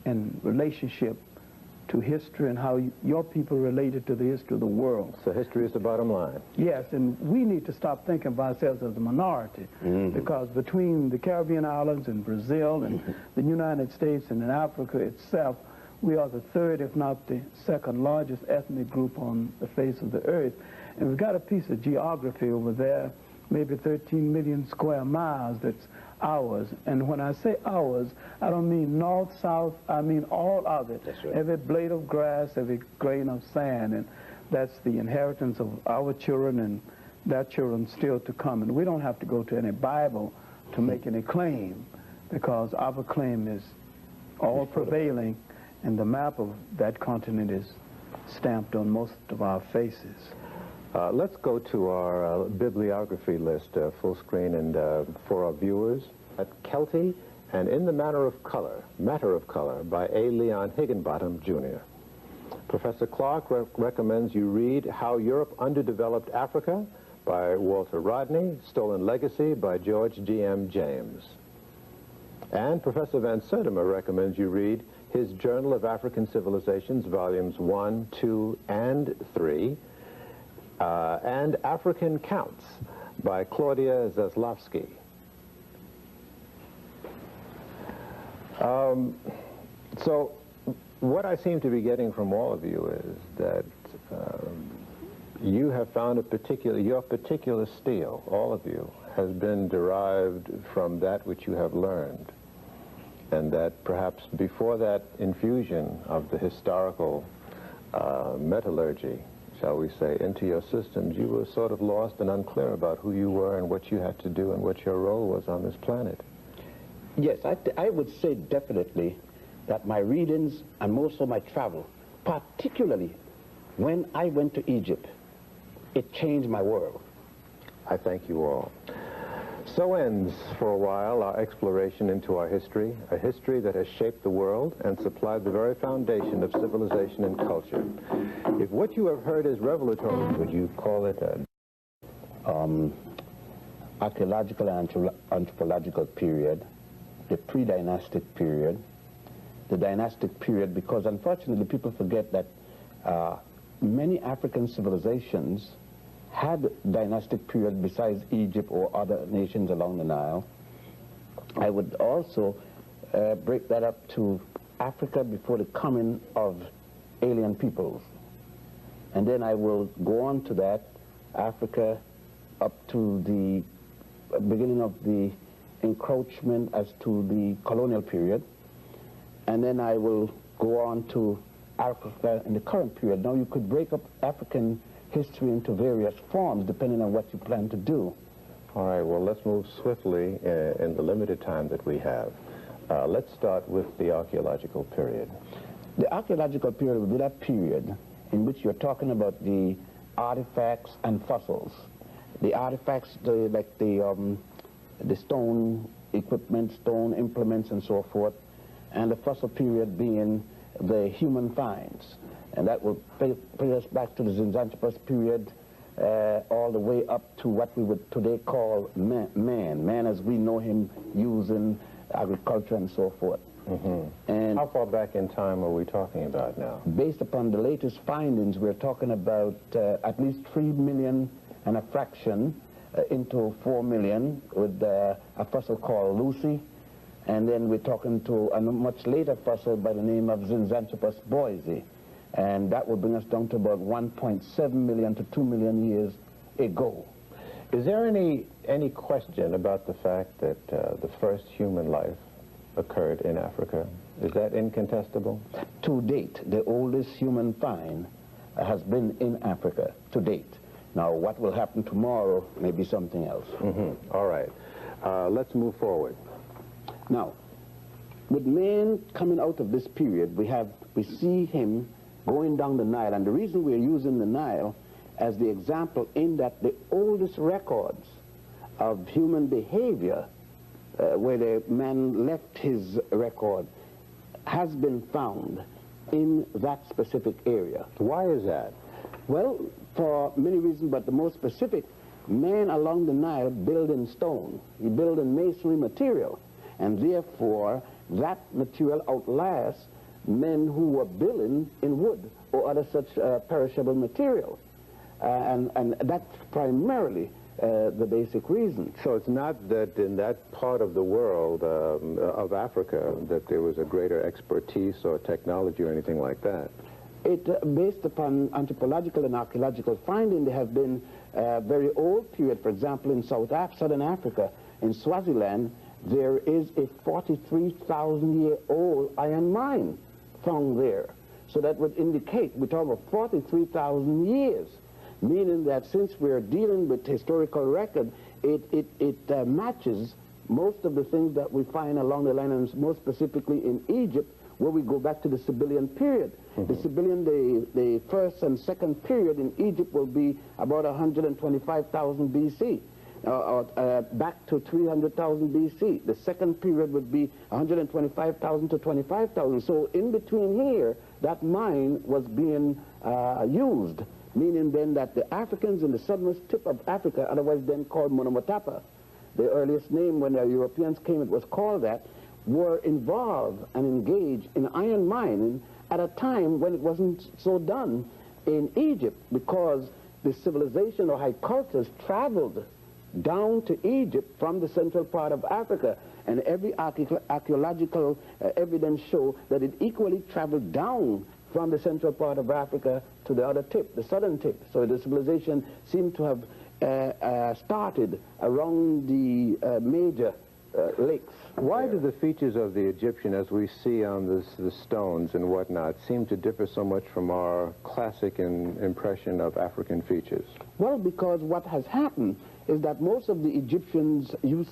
and relationship to history and how your people related to the history of the world. So history is the bottom line. Yes, and we need to stop thinking of ourselves as a minority, because between the Caribbean islands and Brazil and the United States and in Africa itself, we are the third, if not the second largest ethnic group on the face of the earth. And we've got a piece of geography over there, maybe 13 million square miles, that's ours. And when I say ours, I don't mean north, south, I mean all of it. That's right. Every blade of grass, every grain of sand, and that's the inheritance of our children and their children still to come. And we don't have to go to any Bible to make any claim, because our claim is all prevailing, and the map of that continent is stamped on most of our faces. Let's go to our bibliography list, full screen, and for our viewers. At Kelty and In the Matter of Color by A. Leon Higginbottom, Jr. Professor Clarke recommends you read How Europe Underdeveloped Africa by Walter Rodney, Stolen Legacy by George G.M. James. And Professor Van Sertima recommends you read his Journal of African Civilizations, Volumes 1, 2, and 3, and African Counts by Claudia Zaslavsky. So what I seem to be getting from all of you is that you have found your particular steel, all of you, has been derived from that which you have learned, and that perhaps before that infusion of the historical metallurgy, shall we say, into your systems, you were sort of lost and unclear about who you were and what you had to do and what your role was on this planet. Yes, I would say definitely that my readings and most of my travel, particularly when I went to Egypt, it changed my world. I thank you all. So ends, for a while, our exploration into our history, a history that has shaped the world and supplied the very foundation of civilization and culture. If what you have heard is revelatory, would you call it a archaeological and anthropological period, the pre-dynastic period, the dynastic period, because unfortunately people forget that many African civilizations had dynastic period besides Egypt or other nations along the Nile. I would also break that up to Africa before the coming of alien peoples. And then I will go on to that, Africa up to the beginning of the encroachment as to the colonial period. And then I will go on to Africa in the current period. Now you could break up African history into various forms depending on what you plan to do. All right, well, let's move swiftly in the limited time that we have. Let's start with the archaeological period. The archaeological period will be that period in which you're talking about the artifacts and fossils. The artifacts, like the stone equipment, stone implements, and so forth, and the fossil period being the human finds. And that will bring us back to the Zinjanthropus period, all the way up to what we would today call man as we know him using agriculture and so forth. Mm-hmm. And how far back in time are we talking about now? Based upon the latest findings, we're talking about at least 3 million and a fraction into 4 million with a fossil called Lucy. And then we're talking to a much later fossil by the name of Zinjanthropus boise. And that will bring us down to about 1.7 million to 2 million years ago. Is there any question about the fact that the first human life occurred in Africa? Is that incontestable? To date, the oldest human find has been in Africa, to date. Now, what will happen tomorrow may be something else. Mm-hmm. All right. Let's move forward. Now, with man coming out of this period, we see him going down the Nile, and the reason we're using the Nile as the example in that the oldest records of human behavior, where the man left his record, has been found in that specific area. Why is that? Well, for many reasons, but the most specific, man along the Nile built in stone. He built in masonry material, and therefore that material outlasts men who were building in wood or other such perishable material. And that's primarily the basic reason. So it's not that in that part of the world, of Africa, that there was a greater expertise or technology or anything like that? Based upon anthropological and archaeological finding, there have been a very old period. For example, in Southern Africa, in Swaziland, there is a 43,000-year-old iron mine found there. So that would indicate, we're talking about 43,000 years, meaning that since we're dealing with historical record, it matches most of the things that we find along the line, and most specifically in Egypt, where we go back to the Sibyllian period. Mm-hmm. The Sibyllian, the first and second period in Egypt will be about 125,000 BC. back to 300,000 BC. The second period would be 125,000 to 25,000. So in between here, that mine was being used, meaning then that the Africans in the southernmost tip of Africa, otherwise then called Monomotapa, the earliest name when the Europeans came, it was called that, were involved and engaged in iron mining at a time when it wasn't so done in Egypt, because the civilization or high cultures traveled down to Egypt from the central part of Africa, and every archaeological evidence show that it equally traveled down from the central part of Africa to the other tip, the southern tip. So the civilization seemed to have started around the major lakes. Why do the features of the Egyptian, as we see on the stones and whatnot, seem to differ so much from our classic impression of African features? Well, because what has happened is that most of the Egyptians you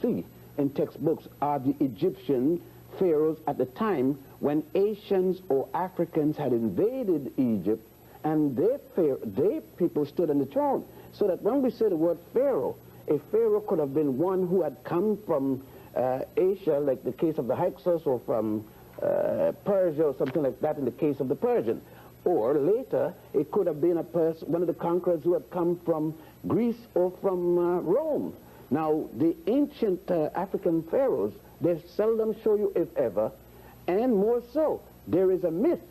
see in textbooks are the Egyptian pharaohs at the time when Asians or Africans had invaded Egypt, and their people stood on the throne. So that when we say the word pharaoh, a pharaoh could have been one who had come from Asia, like the case of the Hyksos, or from Persia or something like that in the case of the Persian. Or later, it could have been one of the conquerors who had come from Greece or from Rome. Now, the ancient African pharaohs, they seldom show you, if ever, and more so, there is a myth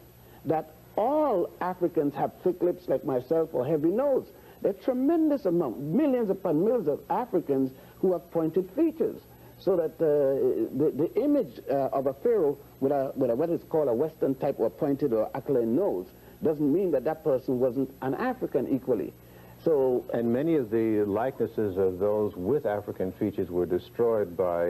that all Africans have thick lips like myself or heavy nose. There are tremendous amount, millions upon millions of Africans who have pointed features. So that the image of a pharaoh with what is called a Western type or pointed or aquiline nose doesn't mean that that person wasn't an African equally. So, and many of the likenesses of those with African features were destroyed by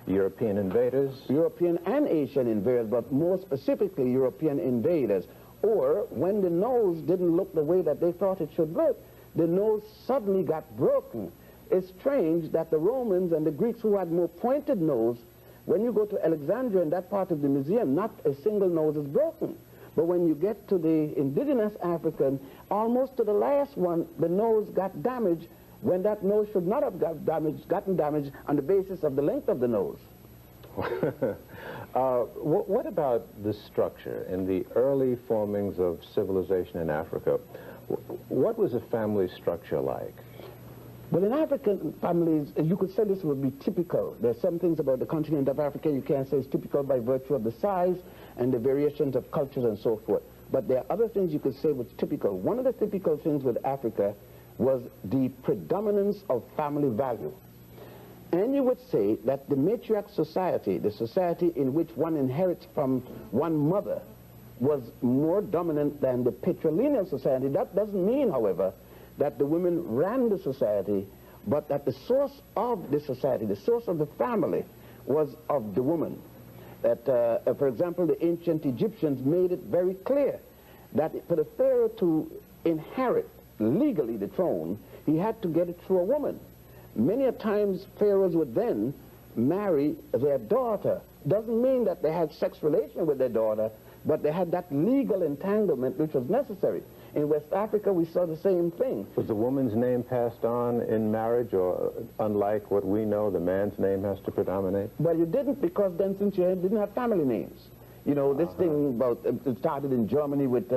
European invaders? European and Asian invaders, but more specifically European invaders. Or when the nose didn't look the way that they thought it should look, the nose suddenly got broken. It's strange that the Romans and the Greeks, who had more pointed nose, when you go to Alexandria in that part of the museum, not a single nose is broken. But when you get to the indigenous African, almost to the last one, the nose got damaged when that nose should not have gotten damaged on the basis of the length of the nose. What about the structure in the early formings of civilization in Africa? What was a family structure like? Well, in African families, you could say this would be typical. There's some things about the continent of Africa you can't say is typical by virtue of the size and the variations of cultures and so forth. But there are other things you could say was typical. One of the typical things with Africa was the predominance of family value. And you would say that the matriarch society, the society in which one inherits from one mother, was more dominant than the patrilineal society. That doesn't mean, however, that the women ran the society, but that the source of the society, the source of the family, was of the woman. That, for example, the ancient Egyptians made it very clear that for the pharaoh to inherit legally the throne, he had to get it through a woman. Many a times pharaohs would then marry their daughter. Doesn't mean that they had sex relation with their daughter, but they had that legal entanglement which was necessary. In West Africa, we saw the same thing. Was the woman's name passed on in marriage, or unlike what we know, the man's name has to predominate? Well, you didn't, because then since you didn't have family names. You know, this thing about, it started in Germany with,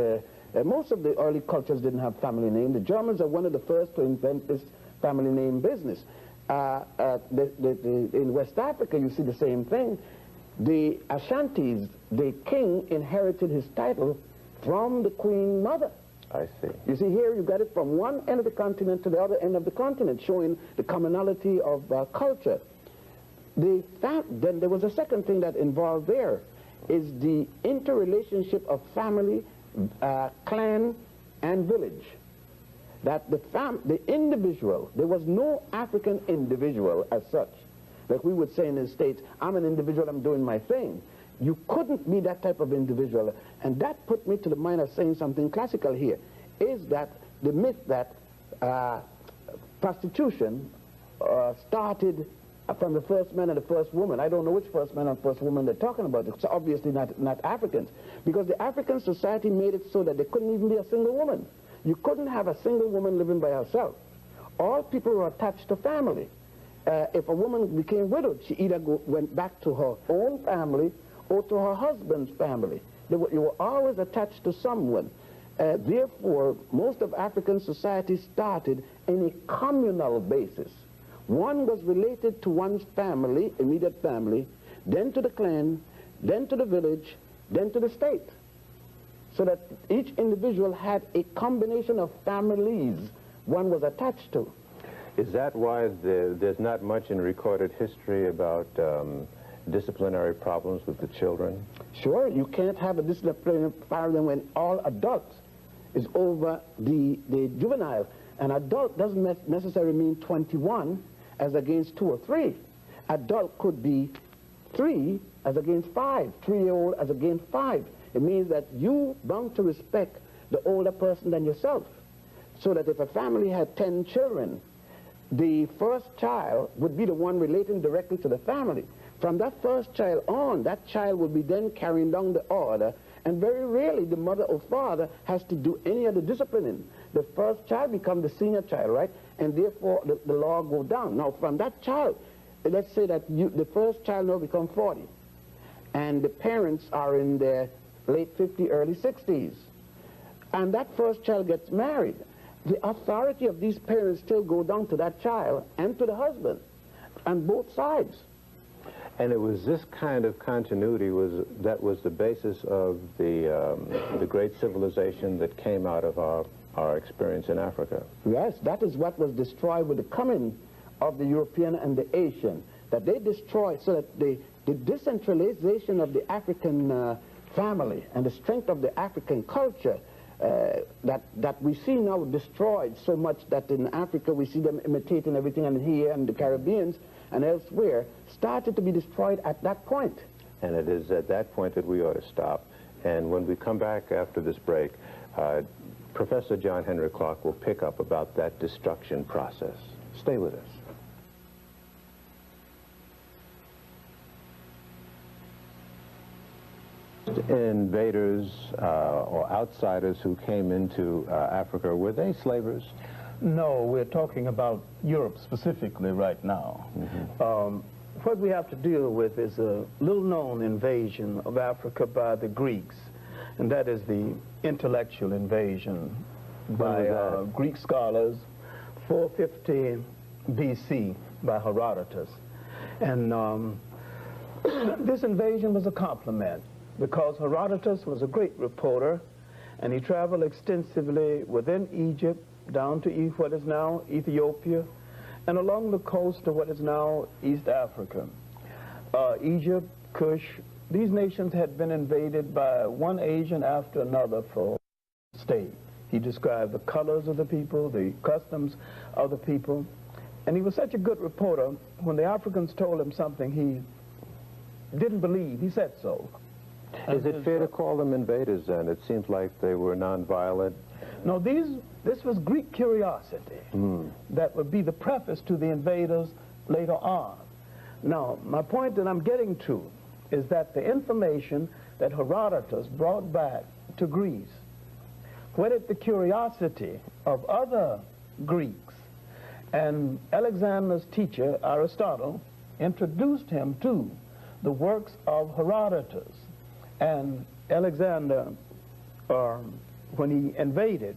most of the early cultures didn't have family names. The Germans are one of the first to invent this family name business. In West Africa, you see the same thing. The Ashantis, the king inherited his title from the queen mother. I see. You see here, you got it from one end of the continent to the other end of the continent, showing the commonality of culture. Then there was a second thing that involved there, is the interrelationship of family, clan, and village. That the individual, there was no African individual as such. Like we would say in the States, I'm an individual, I'm doing my thing. You couldn't be that type of individual. And that put me to the mind of saying something classical here, is that the myth that prostitution started from the first man and the first woman. I don't know which first man and first woman they're talking about. It's obviously not Africans. Because the African society made it so that there couldn't even be a single woman. You couldn't have a single woman living by herself. all people were attached to family. If a woman became widowed, she either went back to her own family or to her husband's family. You were always attached to someone. Therefore, most of African society started in a communal basis. One was related to one's family, immediate family, then to the clan, then to the village, then to the state. So that each individual had a combination of families one was attached to. Is that why there's not much in recorded history about disciplinary problems with the children? Sure, you can't have a disciplinary problem when all adults is over the juvenile. An adult doesn't necessarily mean 21 as against 2 or 3. Adult could be 3 as against 5, 3-year-old as against 5. It means that you bound to respect the older person than yourself. So that if a family had 10 children, the first child would be the one relating directly to the family. From that first child on, that child will be then carrying down the order, and very rarely the mother or father has to do any of the disciplining. The first child becomes the senior child, right? And therefore the law goes down. Now from that child, let's say that the first child now becomes 40, and the parents are in their late 50s, early 60s, and that first child gets married. The authority of these parents still go down to that child and to the husband, on both sides. And it was this kind of continuity that was the basis of the great civilization that came out of our experience in Africa. Yes, that is what was destroyed with the coming of the European and the Asian, that they destroyed, so that the decentralization of the African family and the strength of the African culture that we see now destroyed so much that in Africa we see them imitating everything, and here and the Caribbeans and elsewhere started to be destroyed at that point. And it is at that point that we ought to stop. And when we come back after this break, Professor John Henrik Clarke will pick up about that destruction process. Stay with us. Invaders or outsiders who came into Africa, were they slavers? No, we're talking about Europe specifically right now. Mm-hmm. What we have to deal with is a little-known invasion of Africa by the Greeks, and that is the intellectual invasion by Greek scholars, 450 BC by Herodotus. And this invasion was a compliment, because Herodotus was a great reporter, and he traveled extensively within Egypt, down to what is now Ethiopia, and along the coast of what is now East Africa. Egypt, Kush, these nations had been invaded by one Asian after another for state. He described the colors of the people, the customs of the people, and he was such a good reporter, when the Africans told him something he didn't believe, he said so. Is it fair to call them invaders then? It seems like they were nonviolent. No, this was Greek curiosity that would be the preface to the invaders later on. Now, my point that I'm getting to is that the information that Herodotus brought back to Greece whetted the curiosity of other Greeks, and Alexander's teacher, Aristotle, introduced him to the works of Herodotus. And Alexander, when he invaded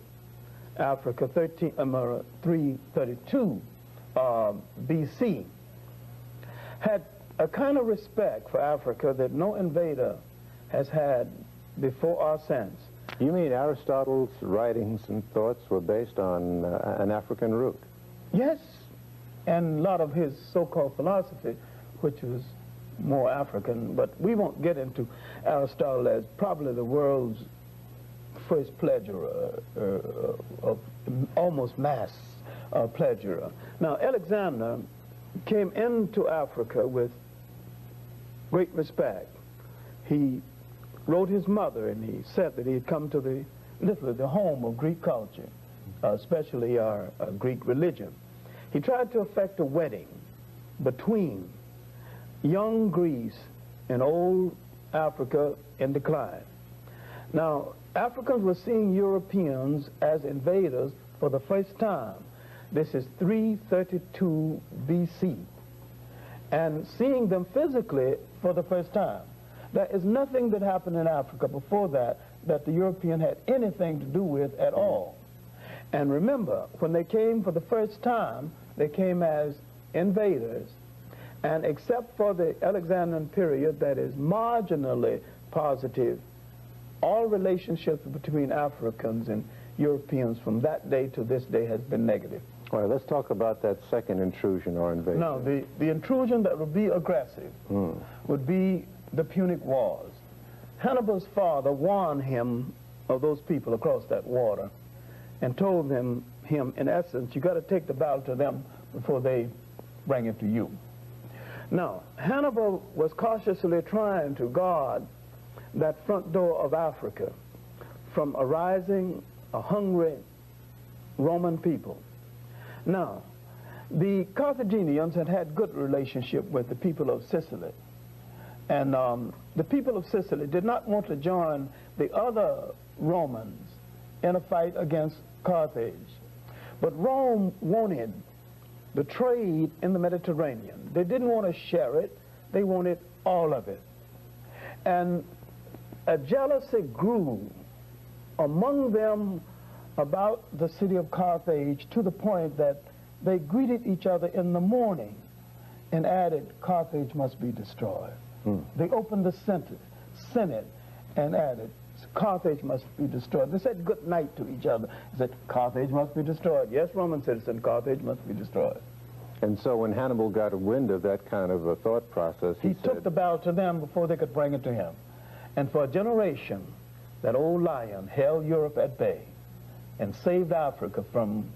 Africa 332 BC, had a kind of respect for Africa that no invader has had before or since. You mean Aristotle's writings and thoughts were based on an African root? Yes, and a lot of his so-called philosophy, which was more African, but we won't get into Aristotle as probably the world's first pleasurer, of almost mass pleasurer. Now, Alexander came into Africa with great respect. He wrote his mother, and he said that he had come to literally the home of Greek culture, especially our Greek religion. He tried to effect a wedding between young Greece and old Africa in decline. Now, Africans were seeing Europeans as invaders for the first time. This is 332 BC. And seeing them physically for the first time. There is nothing that happened in Africa before that that the European had anything to do with at all. And remember, when they came for the first time, they came as invaders. And except for the Alexandrian period that is marginally positive, all relationships between Africans and Europeans from that day to this day has been negative. All right, let's talk about that second intrusion or invasion. Now, the intrusion that would be aggressive would be the Punic Wars. Hannibal's father warned him of those people across that water and told him in essence, you got to take the battle to them before they bring it to you. Now, Hannibal was cautiously trying to guard that front door of Africa from arising a hungry Roman people. Now, the Carthaginians had good relationship with the people of Sicily. And the people of Sicily did not want to join the other Romans in a fight against Carthage. But Rome wanted the trade in the Mediterranean. They didn't want to share it. They wanted all of it. And a jealousy grew among them about the city of Carthage to the point that they greeted each other in the morning and added, Carthage must be destroyed. They opened the Senate and added, Carthage must be destroyed. They said good night to each other. They said, Carthage must be destroyed. Yes, Roman citizen, Carthage must be destroyed. And so when Hannibal got a wind of that kind of a thought process, he took the battle to them before they could bring it to him. And for a generation, that old lion held Europe at bay and saved Africa from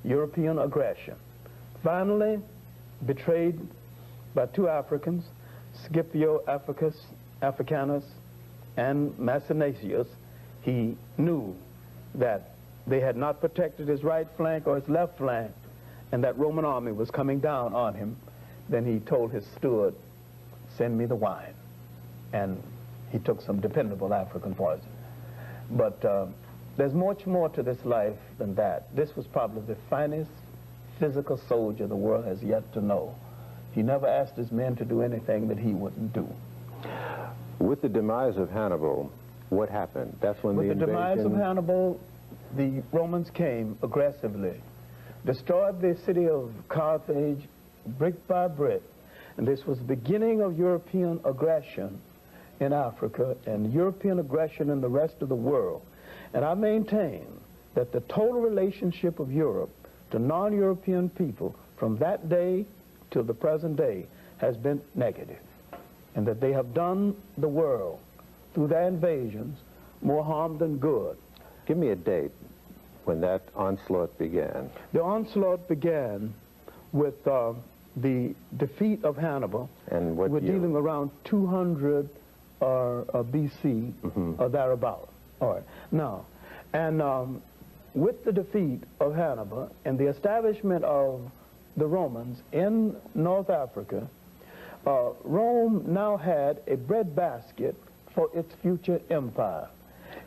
European aggression. Finally, betrayed by two Africans, Scipio Africanus and Maecenacius, he knew that they had not protected his right flank or his left flank, and that Roman army was coming down on him. Then he told his steward, send me the wine. And he took some dependable African poison. But there's much more to this life than that. This was probably the finest physical soldier the world has yet to know. He never asked his men to do anything that he wouldn't do. With the demise of Hannibal, what happened? That's when With the demise of Hannibal, the Romans came aggressively, destroyed the city of Carthage brick by brick, and this was the beginning of European aggression in Africa and European aggression in the rest of the world. And I maintain that the total relationship of Europe to non-European people from that day till the present day has been negative, and that they have done the world through their invasions more harm than good. Give me a date when that onslaught began. The onslaught began with the defeat of Hannibal. And what We're year? dealing around 200 BC or thereabout. All right. Now, and with the defeat of Hannibal and the establishment of the Romans in North Africa, Rome now had a breadbasket for its future empire.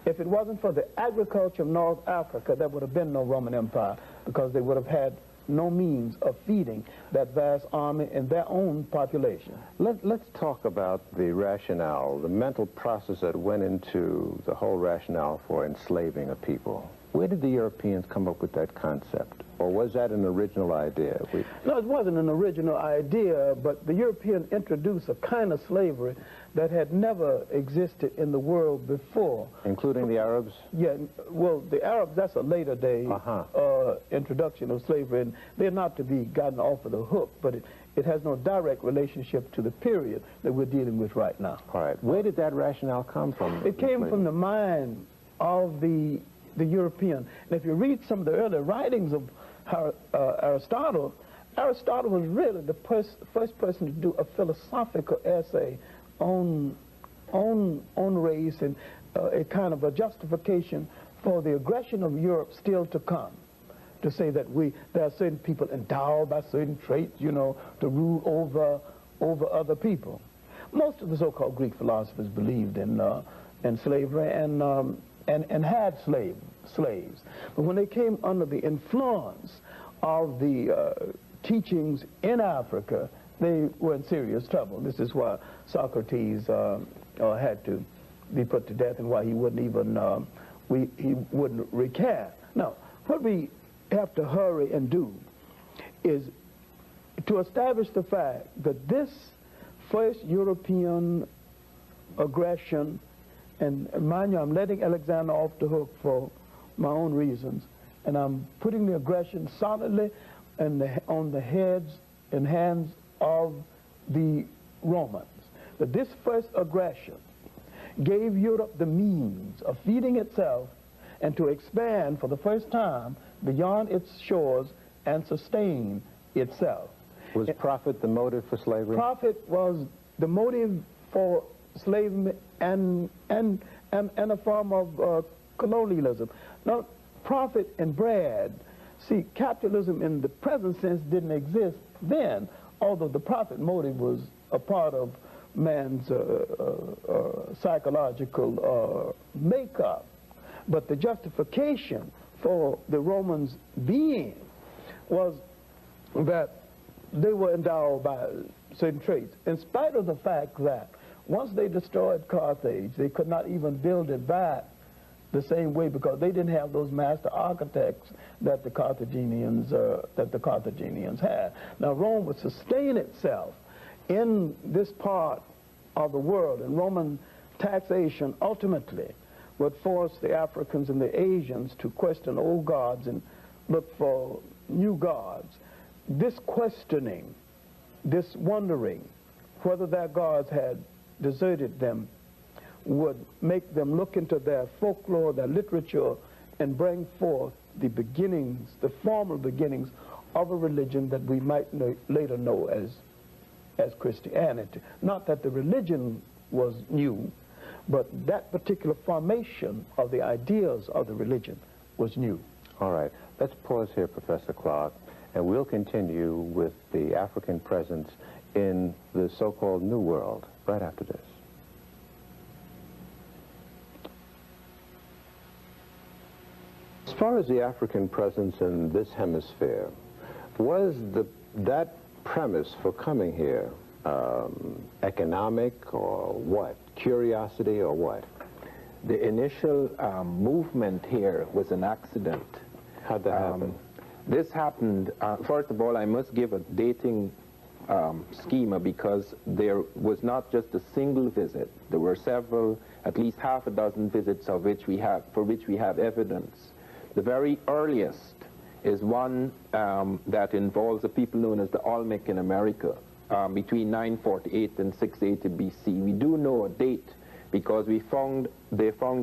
If it wasn't for the agriculture of North Africa, there would have been no Roman Empire, because they would have had no means of feeding that vast army and their own population. Let's talk about the rationale, the mental process that went into the whole rationale for enslaving a people. Where did the Europeans come up with that concept? Or was that an original idea? No, it wasn't an original idea, but the European introduced a kind of slavery that had never existed in the world before. Including the Arabs? Yeah, well, the Arabs, that's a later day introduction of slavery, and they're not to be gotten off of the hook, but it has no direct relationship to the period that we're dealing with right now. All right. Where did that rationale come from? It came from the mind of the European. And if you read some of the early writings of Aristotle, Aristotle was really the first person to do a philosophical essay on race and a kind of a justification for the aggression of Europe still to come. To say that there are certain people endowed by certain traits, you know, to rule over other people. Most of the so-called Greek philosophers believed in slavery and had slaves. But when they came under the influence of the teachings in Africa, they were in serious trouble. This is why Socrates had to be put to death, and why he wouldn't even he wouldn't recant. Now, what we have to hurry and do is to establish the fact that this first European aggression, and mind you, I'm letting Alexander off the hook for my own reasons, and I'm putting the aggression solidly on the heads and hands of the Romans. That this first aggression gave Europe the means of feeding itself and to expand for the first time beyond its shores and sustain itself. Was profit the motive for slavery? Profit was the motive for slavery and a form of colonialism. Now, profit and bread. See, capitalism in the present sense didn't exist then, although the profit motive was a part of man's psychological makeup. But the justification for the Romans being was that they were endowed by certain traits, in spite of the fact that once they destroyed Carthage, they could not even build it back the same way, because they didn't have those master architects that the Carthaginians had. Now, Rome would sustain itself in this part of the world, and Roman taxation ultimately would force the Africans and the Asians to question old gods and look for new gods. This questioning, this wondering whether their gods had deserted them, would make them look into their folklore, their literature, and bring forth the beginnings, the formal beginnings of a religion that we might later know as Christianity. Not that the religion was new, but that particular formation of the ideas of the religion was new. All right, let's pause here, Professor Clarke, and we'll continue with the African presence in the so-called New World right after this. As far as the African presence in this hemisphere, was that premise for coming here economic or what? Curiosity or what? The initial movement here was an accident. How'd that happen? This happened, first of all, I must give a dating schema, because there was not just a single visit. There were several, at least half a dozen visits for which we have evidence. The very earliest is one that involves a people known as the Olmec in America, between 948 and 680 BC. We do know a date because they found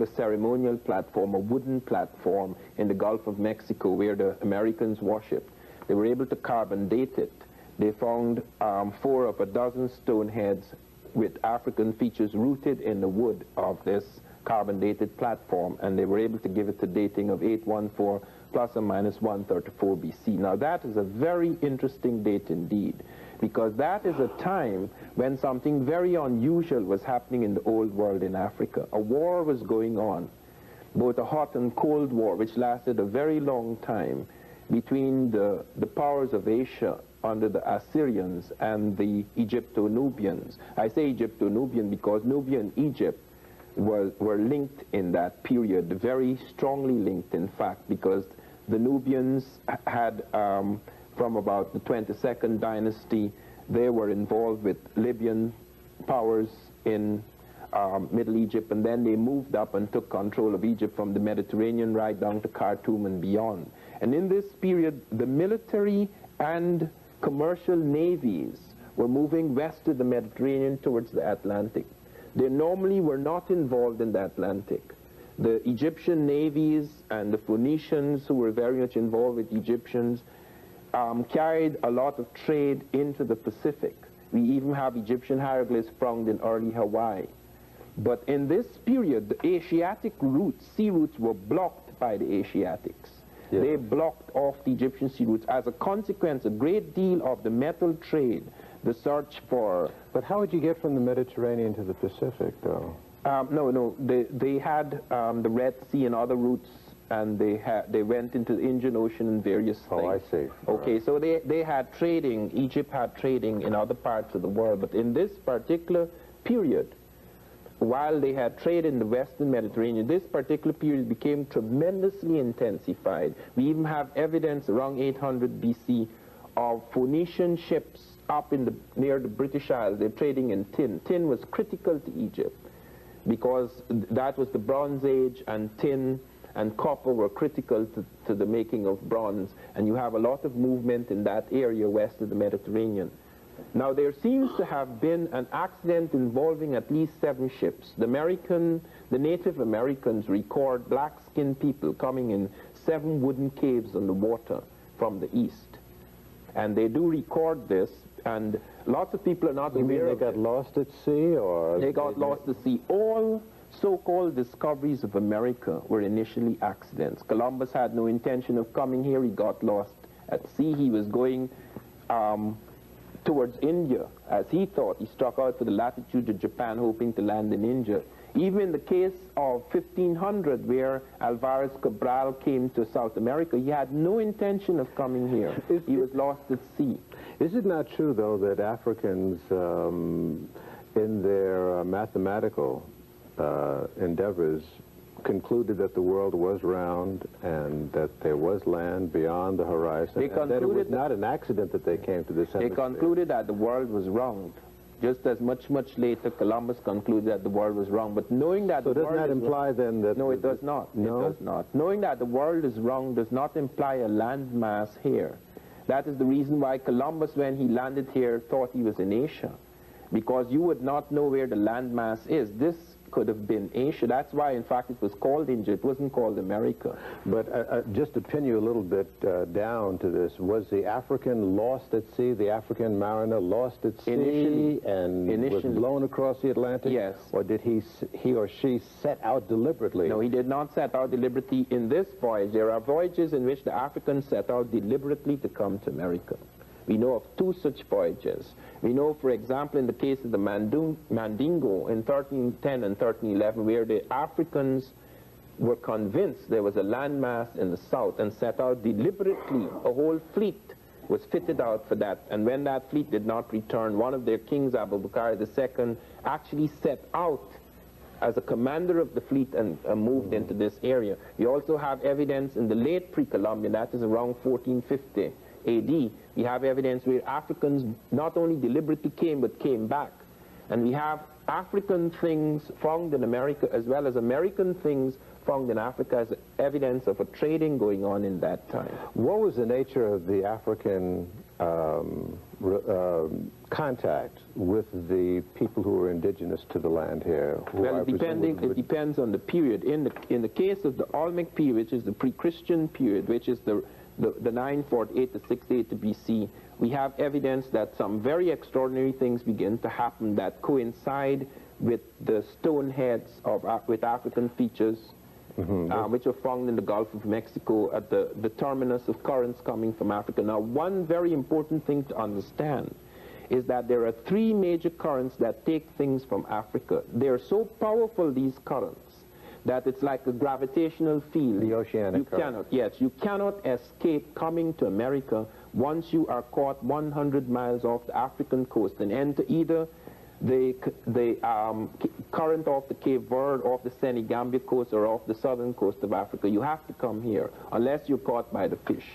a ceremonial platform, a wooden platform in the Gulf of Mexico where the Americans worshipped. They were able to carbon date it. They found 4 of a dozen stone heads with African features rooted in the wood of this carbon dated platform, and they were able to give it a dating of 814 plus or minus 134 BC. Now that is a very interesting date indeed, because that is a time when something very unusual was happening in the old world in Africa. A war was going on, both a hot and cold war, which lasted a very long time, between the powers of Asia under the Assyrians and the Egypto-Nubians. I say Egypto-Nubian because Nubia and Egypt were linked in that period, very strongly linked in fact, because the Nubians had, from about the 22nd dynasty, they were involved with Libyan powers in Middle Egypt, and then they moved up and took control of Egypt from the Mediterranean right down to Khartoum and beyond. And in this period, the military and commercial navies were moving west of the Mediterranean towards the Atlantic. They normally were not involved in the Atlantic. The Egyptian navies and the Phoenicians, who were very much involved with Egyptians, carried a lot of trade into the Pacific. We even have Egyptian hieroglyphs found in early Hawaii. But in this period, the Asiatic routes, sea routes, were blocked by the Asiatics. Yeah. They blocked off the Egyptian sea routes. As a consequence, a great deal of the metal trade, the search for... But how would you get from the Mediterranean to the Pacific, though? No, they had the Red Sea and other routes and they went into the Indian Ocean and various things. Oh, I see. Okay, so they had trading, Egypt had trading in other parts of the world, but in this particular period, while they had trade in the Western Mediterranean, this particular period became tremendously intensified. We even have evidence around 800 BC of Phoenician ships up in near the British Isles. They're trading in tin. Tin was critical to Egypt because that was the Bronze Age, and tin and copper were critical to the making of bronze. And you have a lot of movement in that area west of the Mediterranean. Now, there seems to have been an accident involving at least 7 ships. The Native Americans record black-skinned people coming in 7 wooden caves on the water from the east. And they do record this, and lots of people are not aware of it. You mean they got lost at sea, or? They got lost at sea. All so-called discoveries of America were initially accidents. Columbus had no intention of coming here. He got lost at sea. He was going towards India, as he thought. He struck out for the latitude of Japan, hoping to land in India. Even in the case of 1500, where Alvarez Cabral came to South America, he had no intention of coming here. He was lost at sea. Is it not true, though, that Africans, in their mathematical endeavors, concluded that the world was round and that there was land beyond the horizon, and that it was not an accident that they came to this hemisphere? They concluded that the world was round. Just as much later, Columbus concluded that the world was round. But knowing that so doesn't that imply then that... No, it does not. No? It does not. Knowing that the world is round does not imply a landmass here. That is the reason why Columbus, when he landed here, thought he was in Asia. Because you would not know where the landmass is. This could have been Asia. That's why, in fact, it was called India. It wasn't called America. But just to pin you a little bit down to this, was the African lost at sea, the African mariner lost at sea and was blown across the Atlantic? Yes. Or did he or she set out deliberately? No, he did not set out deliberately in this voyage. There are voyages in which the Africans set out deliberately to come to America. We know of 2 such voyages. We know, for example, in the case of the Mandingo in 1310 and 1311, where the Africans were convinced there was a landmass in the south and set out deliberately. A whole fleet was fitted out for that. And when that fleet did not return, one of their kings, Abubakar II, actually set out as a commander of the fleet and moved into this area. We also have evidence in the late pre-Columbian, that is around 1450 AD, we have evidence where Africans not only deliberately came, but came back. And we have African things found in America, as well as American things found in Africa, as evidence of a trading going on in that time. What was the nature of the African contact with the people who were indigenous to the land here? Well, it depends on the period. In the case of the Olmec period, which is the pre-Christian period, which is the 948 to 680 BC, we have evidence that some very extraordinary things begin to happen that coincide with the stone heads with African features, which are found in the Gulf of Mexico at the terminus of currents coming from Africa. Now, one very important thing to understand is that there are 3 major currents that take things from Africa. They are so powerful, these currents, that it's like a gravitational field. The oceanic current. You cannot escape coming to America once you are caught 100 miles off the African coast and enter either the current off the Cape Verde, off the Senegambia coast, or off the southern coast of Africa. You have to come here, unless you're caught by the fish.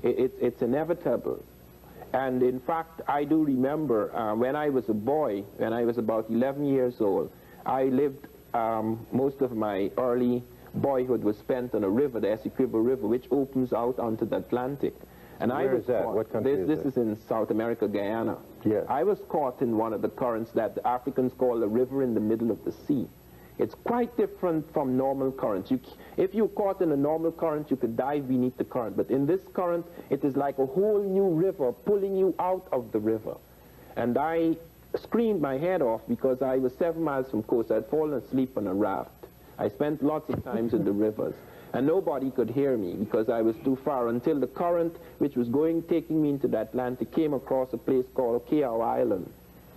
It's inevitable. And in fact, I do remember when I was a boy, when I was about 11 years old, I lived most of my early boyhood was spent on a river, the Essequibo River, which opens out onto the Atlantic. And Where is that? What country is this that? is in South America, Guyana. Yes. I was caught in one of the currents that the Africans call a river in the middle of the sea. It's quite different from normal currents. If you're caught in a normal current, you could dive beneath the current. But in this current, it is like a whole new river pulling you out of the river. And I screamed my head off because I was 7 miles from coast. I'd fallen asleep on a raft. I spent lots of times in the rivers. And nobody could hear me because I was too far, until the current, which was taking me into the Atlantic, came across a place called Keough Island.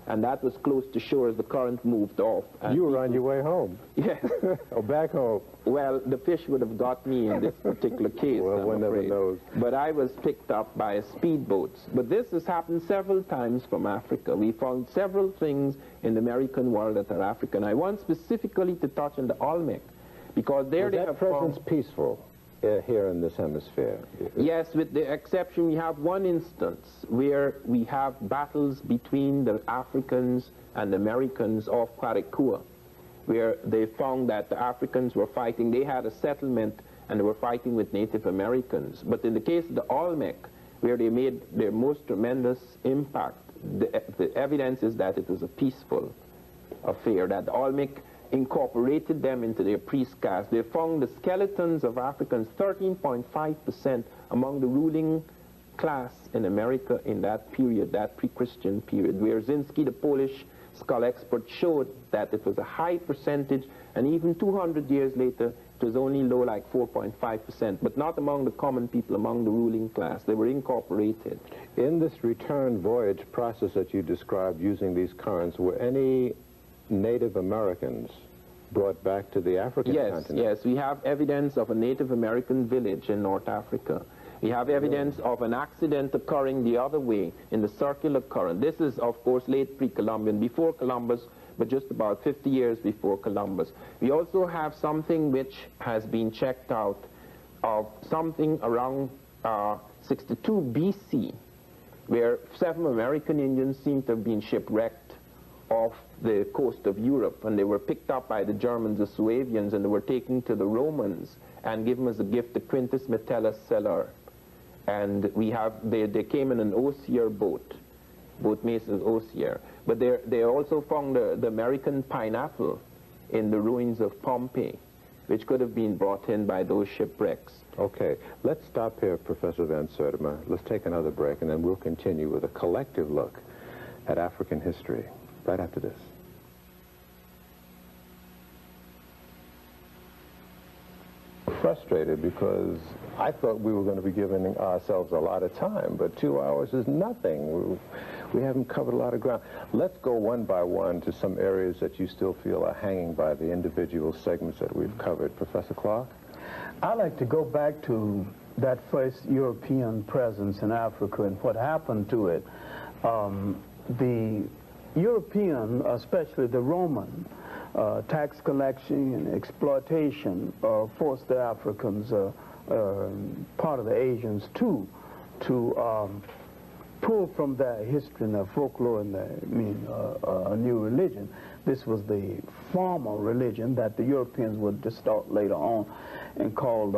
and that was close to shore as the current moved off. You were on your way home. Yes. Or back home. Well, the fish would have got me in this particular case, Well, one never knows. But I was picked up by a speedboat. But this has happened several times from Africa. We found several things in the American world that are African. I want specifically to touch on the Olmec, because there Was they that have presence found... peaceful here in this hemisphere? Yes, with the exception, we have one instance where we have battles between the Africans and the Americans off Quaricua, where they found that the Africans were fighting. They had a settlement and they were fighting with Native Americans. But in the case of the Olmec, where they made their most tremendous impact, the evidence is that it was a peaceful affair, that the Olmec incorporated them into their priest caste. They found the skeletons of Africans, 13.5% among the ruling class in America in that period, that pre-Christian period, where Zinski, the Polish skull expert, showed that it was a high percentage, and even 200 years later, it was only low, like 4.5%, but not among the common people, among the ruling class. They were incorporated. In this return voyage process that you described using these currents, were any Native Americans brought back to the African continent? Yes, we have evidence of a Native American village in North Africa. We have evidence of an accident occurring the other way in the circular current. This is, of course, late pre-Columbian, before Columbus, but just about 50 years before Columbus. We also have something which has been checked out of something around 62 BC, where 7 American Indians seem to have been shipwrecked off the coast of Europe, and they were picked up by the Germans, the Suavians, and they were taken to the Romans and given as a gift the Quintus Metellus Celer. And we have, they came in an osier boat Mason's osier. But they also found the American pineapple in the ruins of Pompeii, which could have been brought in by those shipwrecks. Okay, let's stop here, Professor Van Sertima. Let's take another break, and then we'll continue with a collective look at African history right after this. Frustrated because I thought we were going to be giving ourselves a lot of time, but 2 hours is nothing. We haven't covered a lot of ground. Let's go one by one to some areas that you still feel are hanging by the individual segments that we've covered. Professor Clarke? I'd like to go back to that first European presence in Africa and what happened to it. The European, especially the Roman, tax collection and exploitation forced the Africans, part of the Asians too, to pull from their history and their folklore and a new religion. This was the formal religion that the Europeans would distort later on and called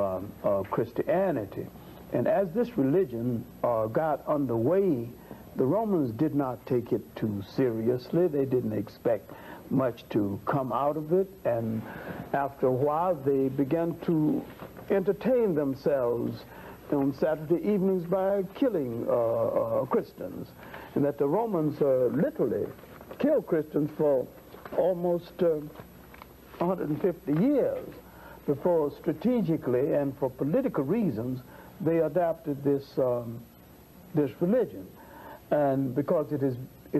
Christianity. And as this religion got underway, the Romans did not take it too seriously. They didn't expect much to come out of it, and after a while they began to entertain themselves on Saturday evenings by killing Christians, and that the Romans literally killed Christians for almost 150 years before strategically and for political reasons they adopted this religion. And because it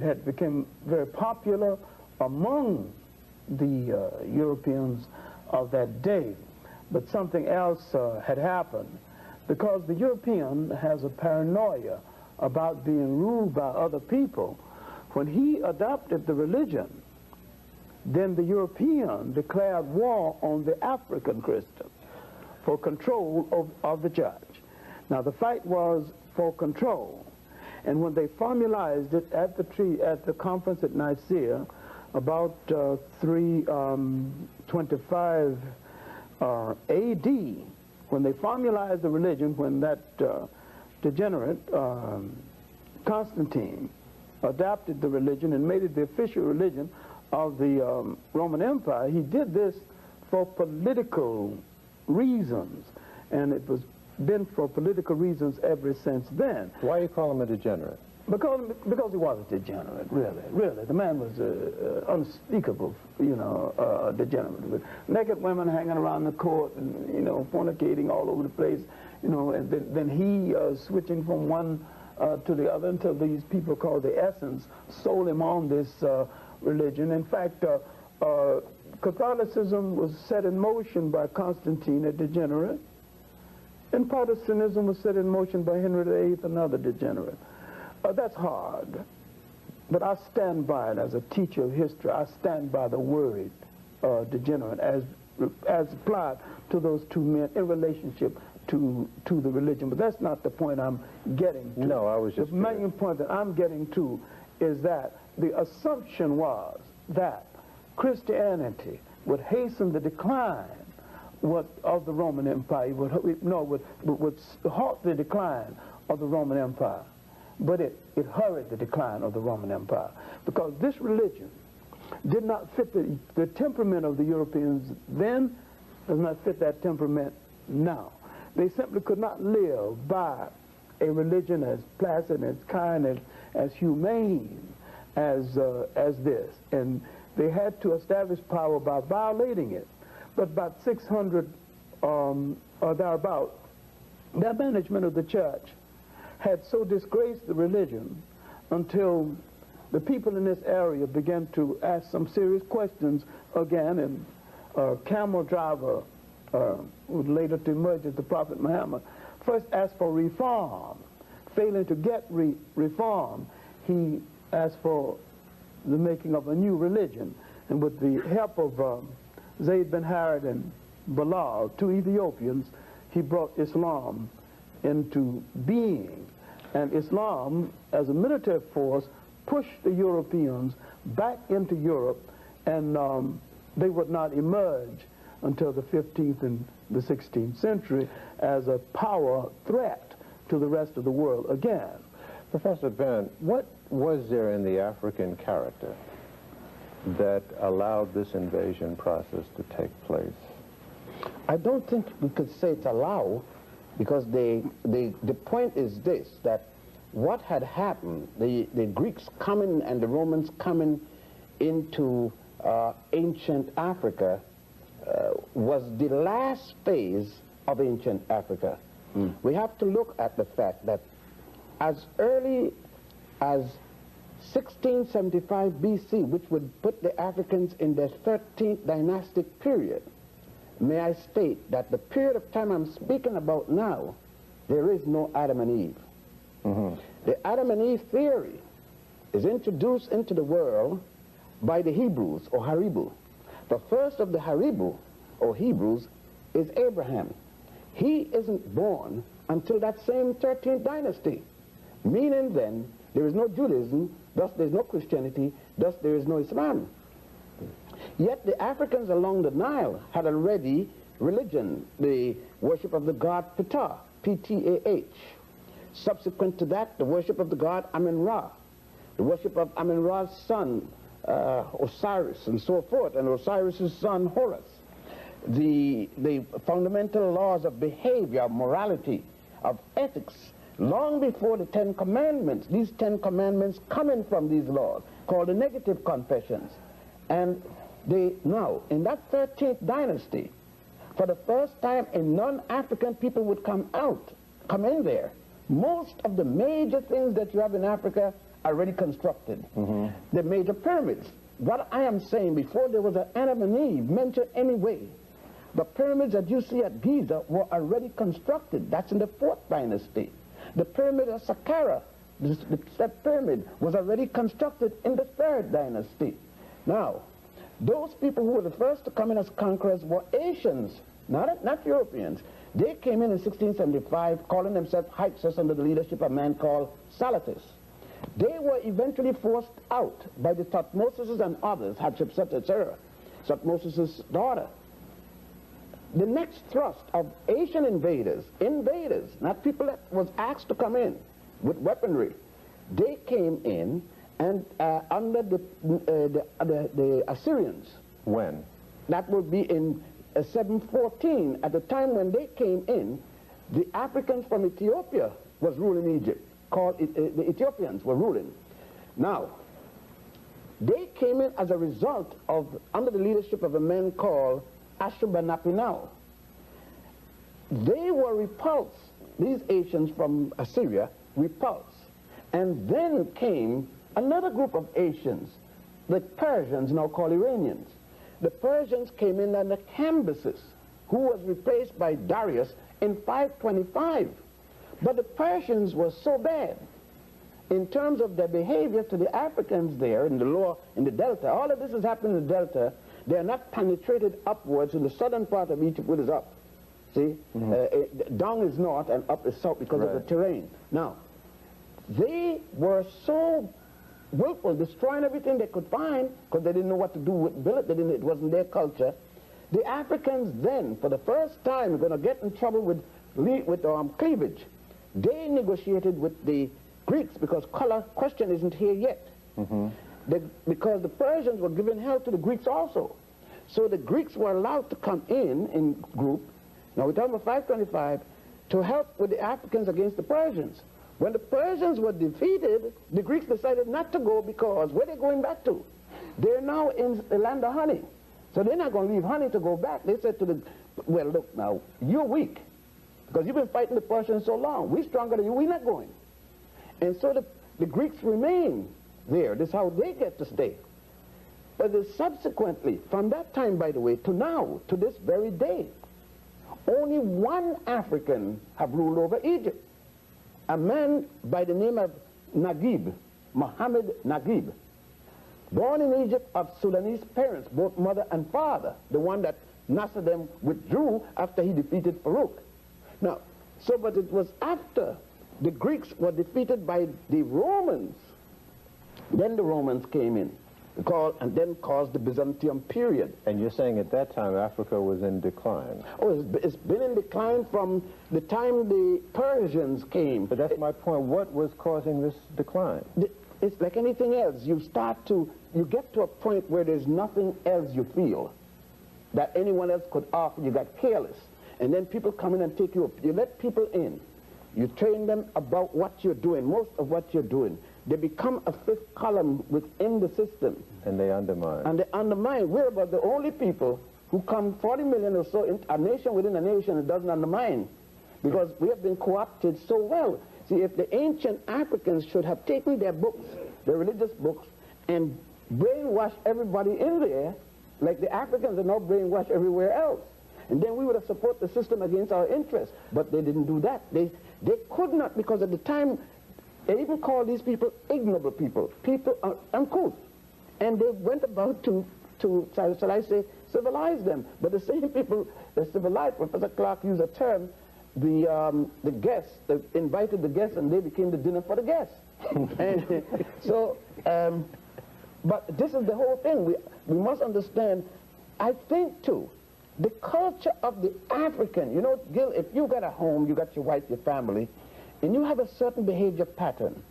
had become very popular among the Europeans of that day. But something else had happened, because the European has a paranoia about being ruled by other people. When he adopted the religion, then the European declared war on the African Christians for control of the church. Now the fight was for control, and when they formalized it at the conference at Nicaea, about 325 AD, when they formalized the religion, when that degenerate Constantine adopted the religion and made it the official religion of the Roman Empire, he did this for political reasons, and it was been for political reasons ever since then. Why do you call him a degenerate? Because he was a degenerate, really. The man was unspeakable, degenerate. With naked women hanging around the court and, fornicating all over the place, and then he switching from one to the other until these people called the Essens sold him on this religion. In fact, Catholicism was set in motion by Constantine, a degenerate, and Protestantism was set in motion by Henry VIII, another degenerate. That's hard, but I stand by it as a teacher of history. I stand by the word degenerate as applied to those two men in relationship to the religion. But that's not the point I'm getting to. No, I was just... The main point that I'm getting to is that the assumption was that Christianity would hasten the decline of the Roman Empire, would halt the decline of the Roman Empire. But it hurried the decline of the Roman Empire, because this religion did not fit the temperament of the Europeans then, does not fit that temperament now. They simply could not live by a religion as placid, as kind, as humane as this. And they had to establish power by violating it. But about 600 or thereabout, their management of the church had so disgraced the religion until the people in this area began to ask some serious questions again, and a camel driver, who would later to emerge as the Prophet Muhammad, first asked for reform. Failing to get reform, he asked for the making of a new religion. And with the help of Zayd bin Harith and Bilal, two Ethiopians, he brought Islam into being. And Islam, as a military force, pushed the Europeans back into Europe, and they would not emerge until the 15th and the 16th century as a power threat to the rest of the world again. Professor Ben, what was there in the African character that allowed this invasion process to take place? I don't think we could say it's allow, because the point is this, that what had happened, the Greeks coming and the Romans coming into ancient Africa was the last phase of ancient Africa. We have to look at the fact that as early as 1675 BC, which would put the Africans in their 13th dynastic period, may I state that the period of time I'm speaking about now, there is no Adam and Eve. The Adam and Eve theory is introduced into the world by the Hebrews, or Haribu. The first of the Haribu, or Hebrews, is Abraham. He isn't born until that same 13th dynasty, meaning then there is no Judaism, thus there is no Christianity, thus there is no Islam. Yet the Africans along the Nile had already religion, the worship of the god Ptah, P-T-A-H. Subsequent to that, the worship of the god Amun-Ra, the worship of Amun-Ra's son Osiris, and so forth, and Osiris's son Horus. The fundamental laws of behavior, of morality, of ethics, long before the 10 Commandments. These 10 Commandments coming from these laws, called the negative confessions. And now, in that 13th dynasty, for the first time a non-African people would come in there. Most of the major things that you have in Africa are already constructed. The major pyramids. What I am saying, before there was an Adam and Eve mentioned anyway, the pyramids that you see at Giza were already constructed. That's in the 4th dynasty. The pyramid of Saqqara, the step pyramid, was already constructed in the 3rd dynasty. Now, those people who were the first to come in as conquerors were Asians, not Europeans. They came in 1675, calling themselves Hyksos under the leadership of a man called Salatis. They were eventually forced out by the Thutmosis and others, Hatshepsut, etc., Thutmosis' daughter. The next thrust of Asian invaders, not people that was asked to come in with weaponry, they came in and under the Assyrians. When? That would be in 714. At the time when they came in, the Africans from Ethiopia was ruling Egypt, the Ethiopians were ruling. Now, they came in as a result of, under the leadership of a man called Ashurbanipal. They were repulsed, these Asians from Assyria, repulsed. And then came another group of Asians, the Persians, now called Iranians. The Persians came in under Cambyses, who was replaced by Darius in 525. But the Persians were so bad in terms of their behavior to the Africans there in the delta. All of this is happening in the delta. They are not penetrated upwards in the southern part of Egypt, which is up. See? Down is north and up is south because of the terrain. Now, they were so willful, destroying everything they could find because they didn't know what to do with billet. It wasn't their culture. The Africans then, for the first time, are going to get in trouble with cleavage. They negotiated with the Greeks because color question isn't here yet. Because the Persians were giving help to the Greeks also. So the Greeks were allowed to come in group, now we're talking about 525, to help with the Africans against the Persians. When the Persians were defeated, the Greeks decided not to go because where they're going back to? They're now in the land of honey. So they're not going to leave honey to go back. They said to the, well, look now, you're weak because you've been fighting the Persians so long. We're stronger than you, we're not going. And so the Greeks remain there. This is how they get to stay. But subsequently, from that time, by the way, to now, to this very day, only one African have ruled over Egypt. A man by the name of Naguib, Muhammad Naguib, born in Egypt of Sudanese parents, both mother and father, the one that Nasser them withdrew after he defeated Farouk. Now, but it was after the Greeks were defeated by the Romans, then the Romans came in, and then caused the Byzantium period. And you're saying at that time Africa was in decline? Oh, it's been in decline from the time the Persians came. But that's my point. What was causing this decline? It's like anything else. You get to a point where there's nothing else you feel that anyone else could offer. You got careless. And then people come in and take you up. You let people in. You train them about what you're doing, most of what you're doing. They become a fifth column within the system. And they undermine. And they undermine. We're about the only people who come 40 million or so in a nation within a nation that doesn't undermine. Because we have been co-opted so well. See, if the ancient Africans should have taken their books, their religious books, and brainwashed everybody in there, like the Africans are now brainwashed everywhere else. And then we would have supported the system against our interests. But they didn't do that. They could not, because at the time, they even called these people ignoble people, people uncouth. And they went about to shall I say, civilize them. But the same people that civilized, Professor Clarke used a term, the guests, they invited the guests and they became the dinner for the guests. And so, but this is the whole thing. We must understand, I think too, the culture of the African, you know, Gil, if you got a home, you got your wife, your family, and you have a certain behavior pattern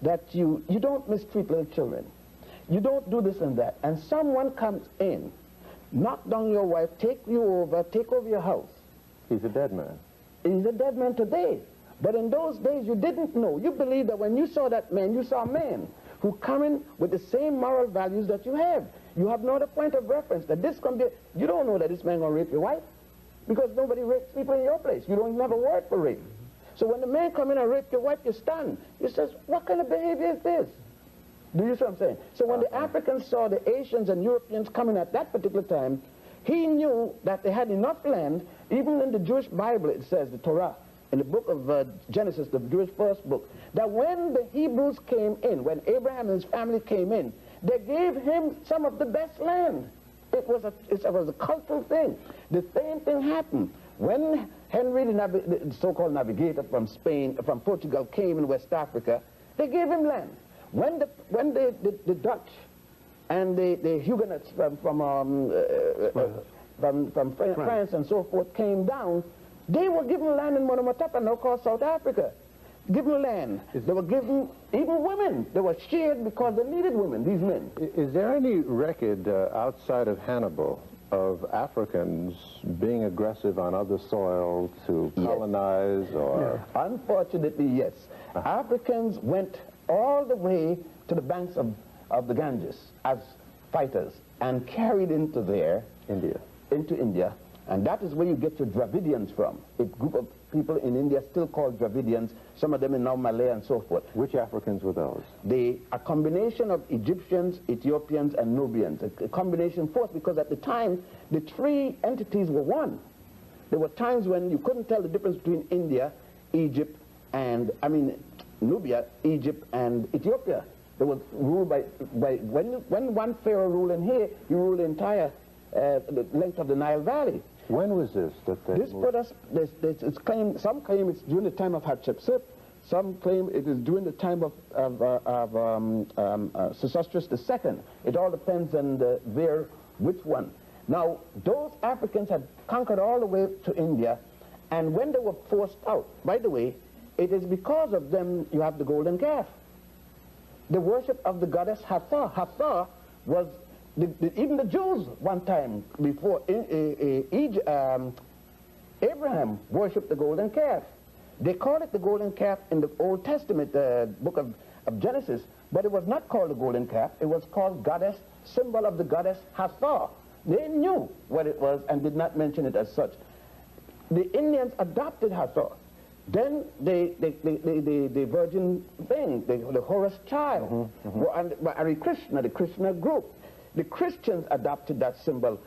that you don't mistreat little children. You don't do this and that. And someone comes in, knock down your wife, take over your house. He's a dead man. He's a dead man today. But in those days, you didn't know. You believed that when you saw that man, you saw a man who come in with the same moral values that you have. You have no other point of reference that this can be. You don't know that this man gonna rape your wife because nobody rapes people in your place. You don't even have a word for rape. So when the man come in and rape your wife, you stand. You says, what kind of behavior is this? Do you see what I'm saying? So when the Africans saw the Asians and Europeans coming at that particular time, he knew that they had enough land. Even in the Jewish Bible, it says, the Torah, in the book of Genesis, the Jewish first book, that when the Hebrews came in, when Abraham and his family came in, they gave him some of the best land. It was a cultural thing. The same thing happened when Henry, the so-called navigator from Portugal, came in West Africa. They gave him land. When the Dutch and the Huguenots from France and so forth came down, they were given land in Monomotapa, now called South Africa. Given land. They were given, even women, they were shared because they needed women, these men. Is there any record outside of Hannibal of Africans being aggressive on other soil to colonize? Yes. Or? Yeah. Unfortunately, yes. Africans went all the way to the banks of the Ganges as fighters and carried into India. And that is where you get your Dravidians from, a group of people in India still called Dravidians, some of them in now Malay and so forth. Which Africans were those? A combination of Egyptians, Ethiopians, and Nubians, a combination force, because at the time, the three entities were one. There were times when you couldn't tell the difference between India, Egypt, and, Nubia, Egypt, and Ethiopia. They were ruled by when one pharaoh ruled in here, he ruled the entire the length of the Nile Valley. When was this? This put us, some claim it's during the time of Hatshepsut, some claim it is during the time of Sesostris II. It all depends on which one. Now, those Africans had conquered all the way to India, and when they were forced out, by the way, it is because of them you have the golden calf. The worship of the goddess Hathor. Hathor was, even the Jews one time before Abraham worshipped the golden calf. They called it the golden calf in the Old Testament, book of Genesis, but it was not called the golden calf. It was called goddess, symbol of the goddess Hathor. They knew what it was and did not mention it as such. The Indians adopted Hathor. Then the virgin thing, the Horus child, and Hare Krishna, the Krishna group. The Christians adopted that symbol.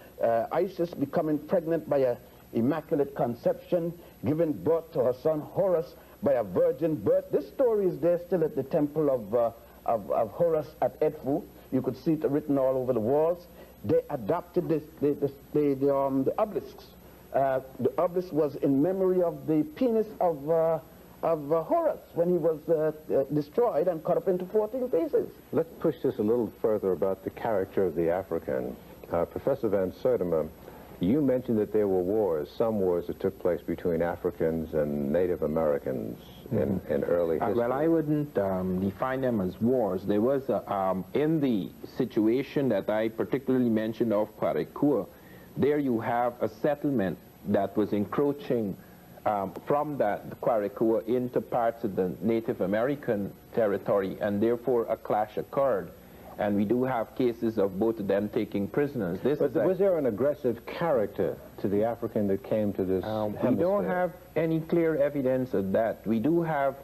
Isis becoming pregnant by an immaculate conception, giving birth to her son Horus by a virgin birth. This story is there still at the temple of Horus at Edfu. You could see it written all over the walls. They adopted the obelisks. The obelisk was in memory of the penis of Horus when he was destroyed and cut up into 14 pieces. Let's push this a little further about the character of the African. Professor Van Sertima, you mentioned that there were wars, some wars that took place between Africans and Native Americans in early history. Well, I wouldn't define them as wars. There was, in the situation that I particularly mentioned of Kwarekua, there you have a settlement that was encroaching from that Kwarekua into parts of the Native American territory, and therefore a clash occurred. And we do have cases of both of them taking prisoners. But was there an aggressive character to the African that came to this hemisphere? We don't have any clear evidence of that. We do have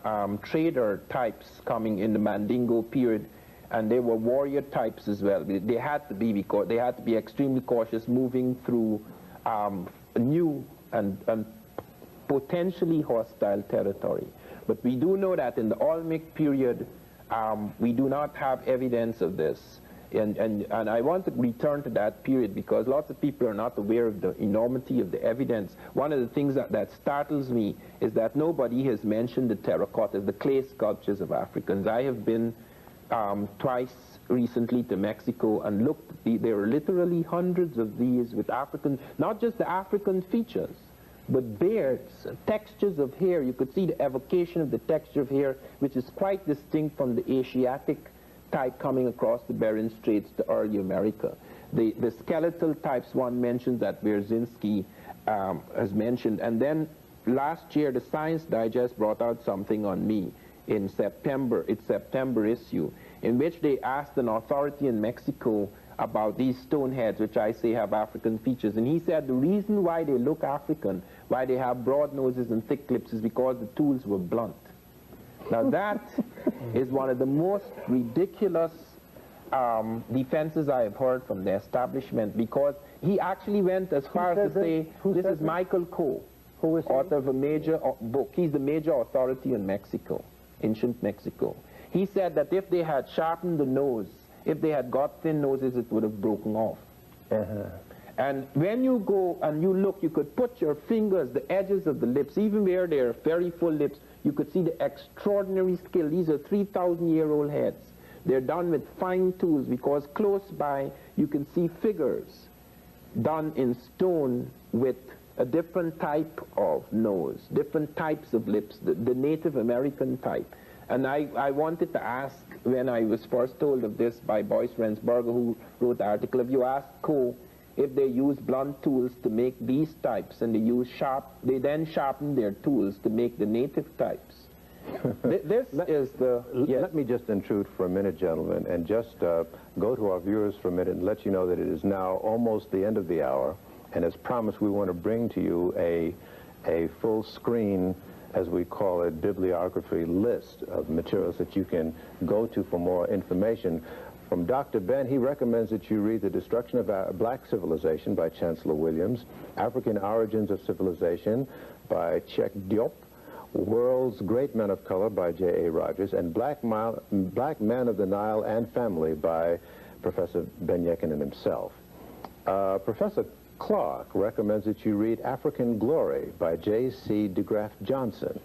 trader types coming in the Mandingo period, and they were warrior types as well. They had to be, because they had to be extremely cautious moving through new and potentially hostile territory. But we do know that in the Olmec period, we do not have evidence of this. And I want to return to that period because lots of people are not aware of the enormity of the evidence. One of the things that startles me is that nobody has mentioned the terracottas, the clay sculptures of Africans. I have been twice recently to Mexico and looked. There are literally hundreds of these with African, not just the African features, but beards, textures of hair. You could see the evocation of the texture of hair, which is quite distinct from the Asiatic type coming across the Bering Straits to early America. The skeletal types one mentioned that Wierzyński has mentioned. And then last year, the Science Digest brought out something on me in September, its September issue, in which they asked an authority in Mexico about these stone heads, which I say have African features. And he said the reason why they look African, why they have broad noses and thick lips, is because the tools were blunt. Now that is one of the most ridiculous defenses I have heard from the establishment, because he actually went as far as to say, this is Michael Coe, who is author of a major book. He's the major authority in Mexico, ancient Mexico. He said that if they had sharpened the nose, if they had got thin noses, it would have broken off. And when you go and you look, you could put your fingers, the edges of the lips, even where they are very full lips, you could see the extraordinary skill. These are 3,000-year-old heads. They're done with fine tools, because close by you can see figures done in stone with a different type of nose, different types of lips, the Native American type. And I wanted to ask, when I was first told of this by Boyce Rensberger, who wrote the article, if you ask Coe if they use blunt tools to make these types, and they then sharpen their tools to make the native types. Let me just intrude for a minute, gentlemen, and just go to our viewers for a minute and let you know that it is now almost the end of the hour, and as promised, we want to bring to you a full screen, as we call it, bibliography list of materials that you can go to for more information. From Dr. Ben, he recommends that you read The Destruction of Black Civilization by Chancellor Williams, African Origins of Civilization by Chek Diop, World's Great Men of Color by J.A. Rogers, and Black Men of the Nile and Family by Professor Ben Yekinen himself. Professor Clarke recommends that you read African Glory by J.C. DeGraff Johnson,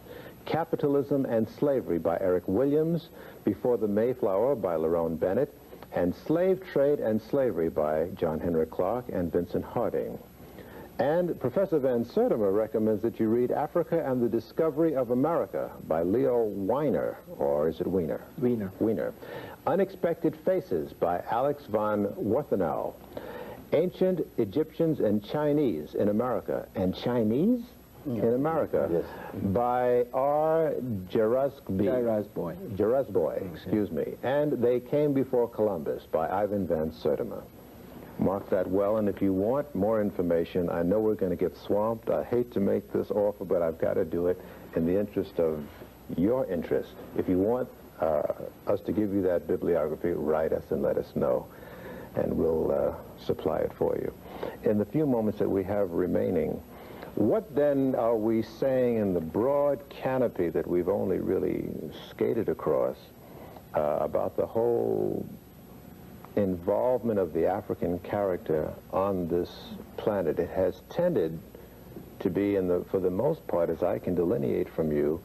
Capitalism and Slavery by Eric Williams, Before the Mayflower by Lerone Bennett, and Slave Trade and Slavery by John Henrik Clarke and Vincent Harding. And Professor Van Sertima recommends that you read Africa and the Discovery of America by Leo Weiner, or is it Wiener? Wiener. Wiener. Unexpected Faces by Alex von Werthenow. Ancient Egyptians and Chinese in America. And Chinese in America, yes, by R. Jarasboy, excuse me. And They Came Before Columbus by Ivan Van Sertima. Mark that well, and if you want more information, I know we're going to get swamped. I hate to make this offer, but I've got to do it in the interest of your interest. If you want us to give you that bibliography, write us and let us know, and we'll supply it for you. In the few moments that we have remaining, what then are we saying in the broad canopy that we've only really skated across about the whole involvement of the African character on this planet? It has tended to be, for the most part, as I can delineate from you,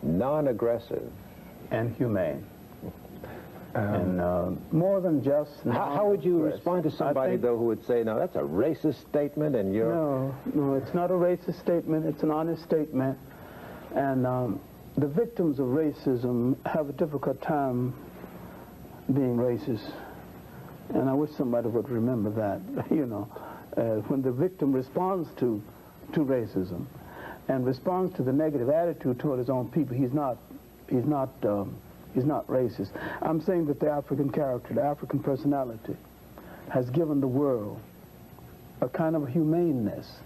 non-aggressive. And humane. And more than just... How would you respond to somebody, though, who would say, no, that's a racist statement, and you're... No, it's not a racist statement. It's an honest statement. And the victims of racism have a difficult time being racist. And I wish somebody would remember that, you know. When the victim responds to racism and responds to the negative attitude toward his own people, he's not racist. I'm saying that the African character, the African personality, has given the world a kind of humaneness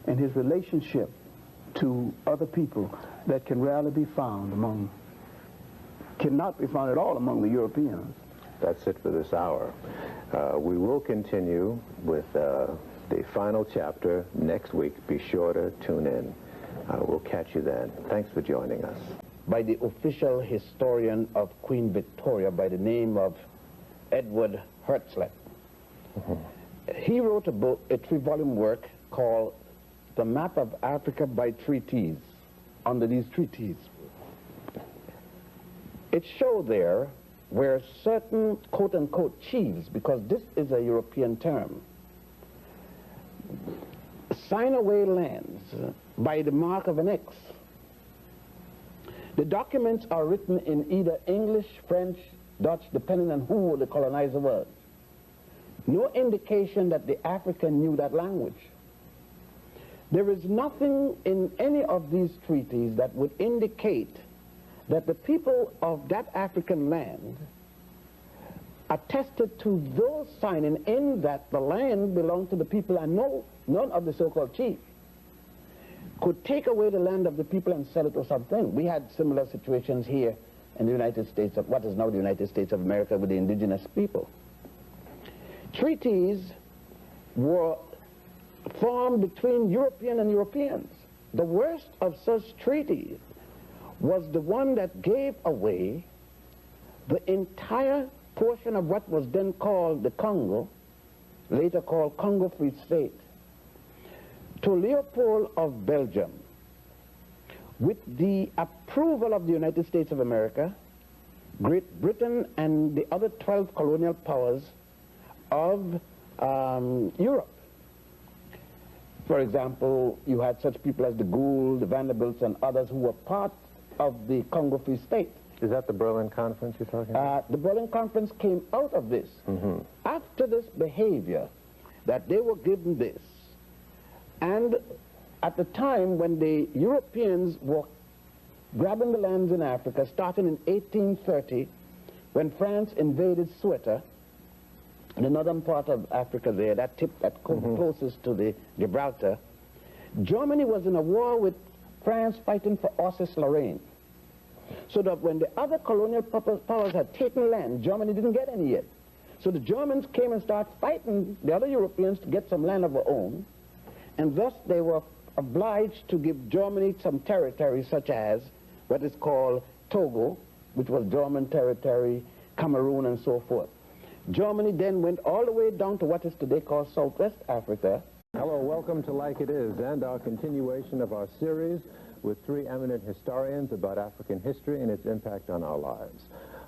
in his relationship to other people that can rarely be found cannot be found at all among the Europeans. That's it for this hour. We will continue with the final chapter next week. Be sure to tune in. We'll catch you then. Thanks for joining us. By the official historian of Queen Victoria by the name of Edward Hertzlet. He wrote a book, a 3-volume work called The Map of Africa by Treaties, under these treaties. It showed there where certain quote-unquote chiefs, because this is a European term, sign away lands by the mark of an X. The documents are written in either English, French, Dutch, depending on who the colonizer was. No indication that the African knew that language. There is nothing in any of these treaties that would indicate that the people of that African land attested to those signing in that the land belonged to the people, and none of the so-called chiefs could take away the land of the people and sell it or something. We had similar situations here in the United States, of what is now the United States of America, with the indigenous people. Treaties were formed between European and Europeans. The worst of such treaties was the one that gave away the entire portion of what was then called the Congo, later called Congo Free State, to Leopold of Belgium, with the approval of the United States of America, Great Britain, and the other 12 colonial powers of Europe. For example, you had such people as the Gould, the Vanderbilts, and others who were part of the Congo Free State. Is that the Berlin Conference you're talking about? The Berlin Conference came out of this. After this behavior, that they were given this, and at the time when the Europeans were grabbing the lands in Africa, starting in 1830, when France invaded Ceuta, the northern part of Africa there, that tip that closest to the Gibraltar, Germany was in a war with France fighting for Alsace-Lorraine. So that when the other colonial powers had taken land, Germany didn't get any yet. So the Germans came and started fighting the other Europeans to get some land of their own, and thus they were obliged to give Germany some territory, such as what is called Togo, which was German territory, Cameroon, and so forth. Germany then went all the way down to what is today called Southwest Africa. Hello, welcome to Like It Is, and our continuation of our series with three eminent historians about African history and its impact on our lives.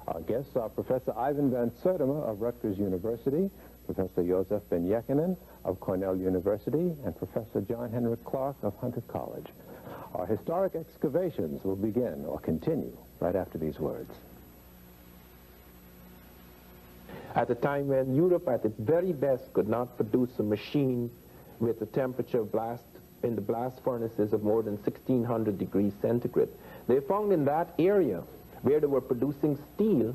Our guests are Professor Ivan van Sertima of Rutgers University, Professor Joseph Ben Jekinen of Cornell University, and Professor John Henrik Clarke of Hunter College. Our historic excavations will begin or continue right after these words. At a time when Europe at its very best could not produce a machine with a temperature blast in the blast furnaces of more than 1600 degrees centigrade, they found in that area where they were producing steel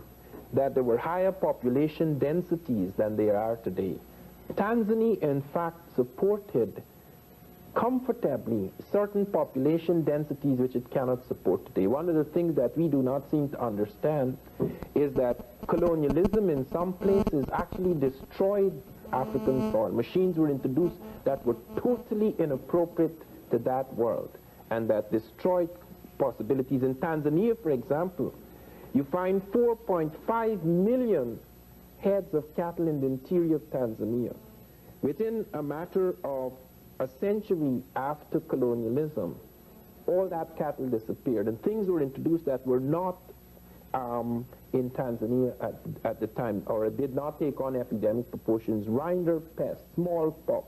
that there were higher population densities than there are today. Tanzania, in fact, supported comfortably certain population densities which it cannot support today. One of the things that we do not seem to understand is that colonialism in some places actually destroyed African soil. Machines were introduced that were totally inappropriate to that world and that destroyed possibilities. In Tanzania, for example, you find 4.5 million heads of cattle in the interior of Tanzania. Within a matter of a century after colonialism, all that cattle disappeared, and things were introduced that were not in Tanzania at the time, or did not take on epidemic proportions. Rinder pest, smallpox,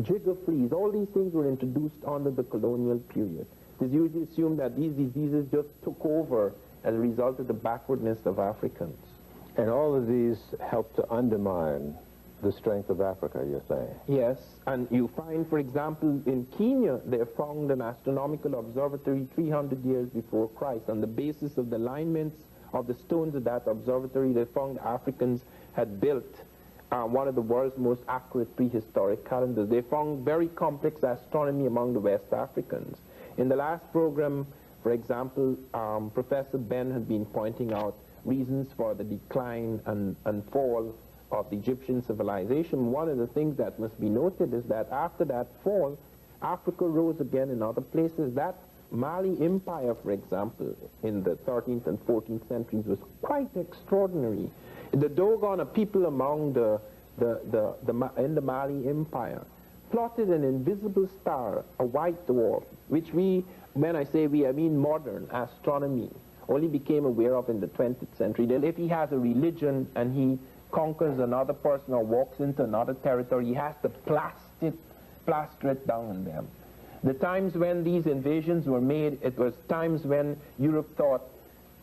jigger fleas, all these things were introduced under the colonial period. It is usually assumed that these diseases just took over as a result of the backwardness of Africans. And all of these help to undermine the strength of Africa, you're saying? Yes, and you find, for example, in Kenya, they found an astronomical observatory 300 years before Christ. On the basis of the alignments of the stones of that observatory, they found Africans had built one of the world's most accurate prehistoric calendars. They found very complex astronomy among the West Africans. In the last program, for example, Professor Ben had been pointing out reasons for the decline and fall of the Egyptian civilization. One of the things that must be noted is that after that fall, Africa rose again in other places. That Mali Empire, for example, in the 13th and 14th centuries was quite extraordinary. The Dogona people among in the Mali Empire plotted an invisible star, a white dwarf, which we, when I say we, I mean modern astronomy, only became aware of in the 20th century. That if he has a religion and he conquers another person or walks into another territory, he has to plaster it down on them. The times when these invasions were made, it was times when Europe thought,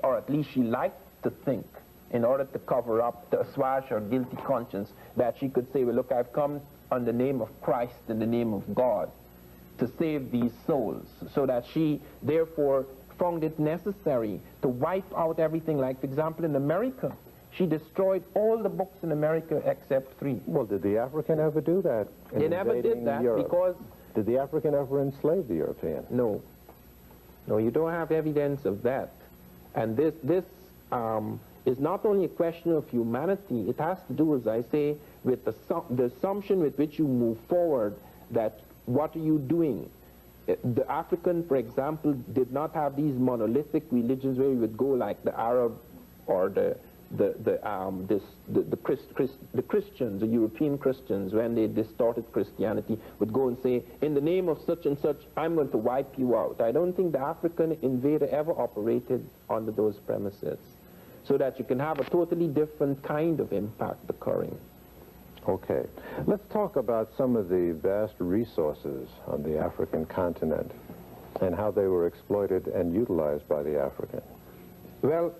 or at least she liked to think, in order to cover up, to assuage her guilty conscience, that she could say, well, look, I've come on the name of Christ, in the name of God, to save these souls, so that she, therefore, found it necessary to wipe out everything. Like, for example, in America, she destroyed all the books in America except 3. Well, did the African ever do that? They never did that Europe? because... Did the African ever enslave the European? No. No, you don't have evidence of that. And this is not only a question of humanity, it has to do, as I say, with the assumption with which you move forward, that what are you doing? The African, for example, did not have these monolithic religions where you would go like the Arab or the Christians, the European Christians, when they distorted Christianity, would go and say, in the name of such and such, I'm going to wipe you out. I don't think the African invader ever operated under those premises, so that you can have a totally different kind of impact occurring. Okay. Let's talk about some of the vast resources on the African continent and how they were exploited and utilized by the African. Well,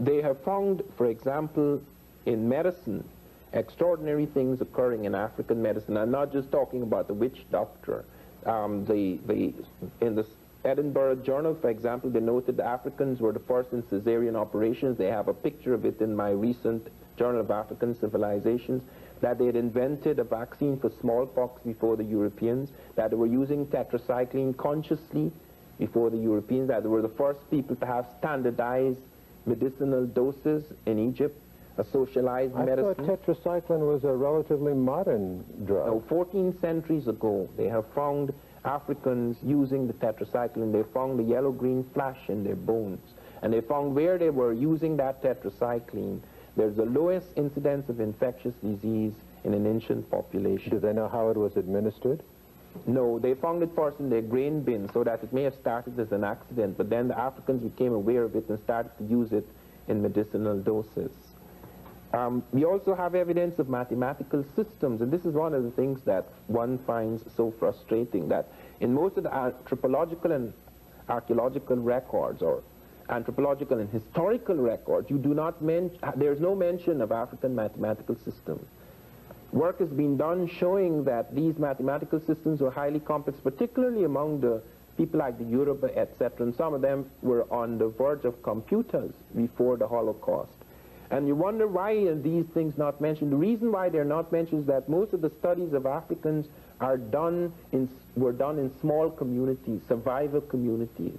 they have found, for example, in medicine, extraordinary things occurring in African medicine. I'm not just talking about the witch doctor. In the Edinburgh Journal, for example, they noted the Africans were the first in cesarean operations. They have a picture of it in my recent Journal of African Civilizations, that they had invented a vaccine for smallpox before the Europeans, that they were using tetracycline consciously before the Europeans, that they were the first people to have standardized medicinal doses in Egypt, a socialized medicine. I thought tetracycline was a relatively modern drug. No, 14 centuries ago, they have found Africans using the tetracycline. They found the yellow-green flash in their bones. And they found where they were using that tetracycline, there's the lowest incidence of infectious disease in an ancient population. Do they know how it was administered? No, they found it first in their grain bin, so that it may have started as an accident, but then the Africans became aware of it and started to use it in medicinal doses. We also have evidence of mathematical systems, and this is one of the things that one finds so frustrating, that in most of the anthropological and archaeological records, or anthropological and historical records, you do not there's no mention of African mathematical systems. Work has been done showing that these mathematical systems were highly complex, particularly among the people like the Yoruba, etc., and some of them were on the verge of computers before the Holocaust. And you wonder, why are these things not mentioned? The reason why they're not mentioned is that most of the studies of Africans were done in small communities, survival communities.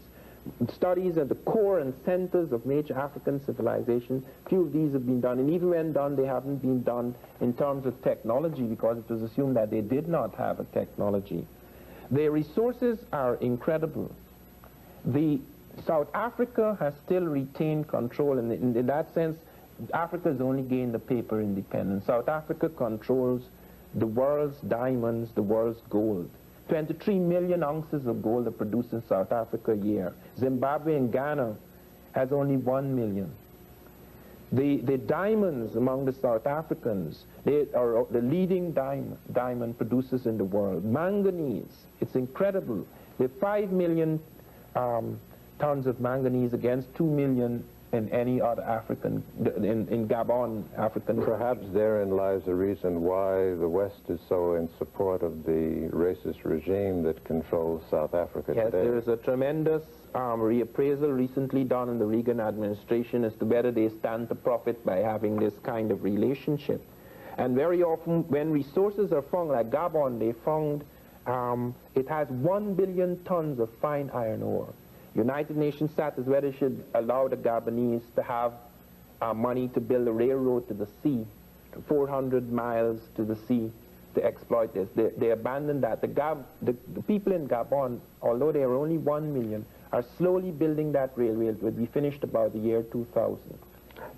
Studies at the core and centers of major African civilization, few of these have been done, and even when done, they haven't been done in terms of technology, because it was assumed that they did not have a technology. Their resources are incredible. South Africa has still retained control, and in that sense, Africa has only gained the paper independence. South Africa controls the world's diamonds, the world's gold. 23 million ounces of gold are produced in South Africa a year. Zimbabwe and Ghana has only 1 million. The diamonds among the South Africans, they are the leading diamond producers in the world. Manganese, it's incredible. They have 5 million tons of manganese against 2 million in any other African, in Gabon, African. Perhaps therein lies the reason why the West is so in support of the racist regime that controls South Africa today. Yes, there is a tremendous reappraisal recently done in the Reagan administration as to whether they stand to profit by having this kind of relationship. And very often, when resources are found, like Gabon, they found it has 1 billion tons of fine iron ore. United Nations sat as whether it should allow the Gabonese to have money to build a railroad to the sea, 400 miles to the sea, to exploit this. They abandoned that. The people in Gabon, although they are only 1 million, are slowly building that railway. It will be finished about the year 2000.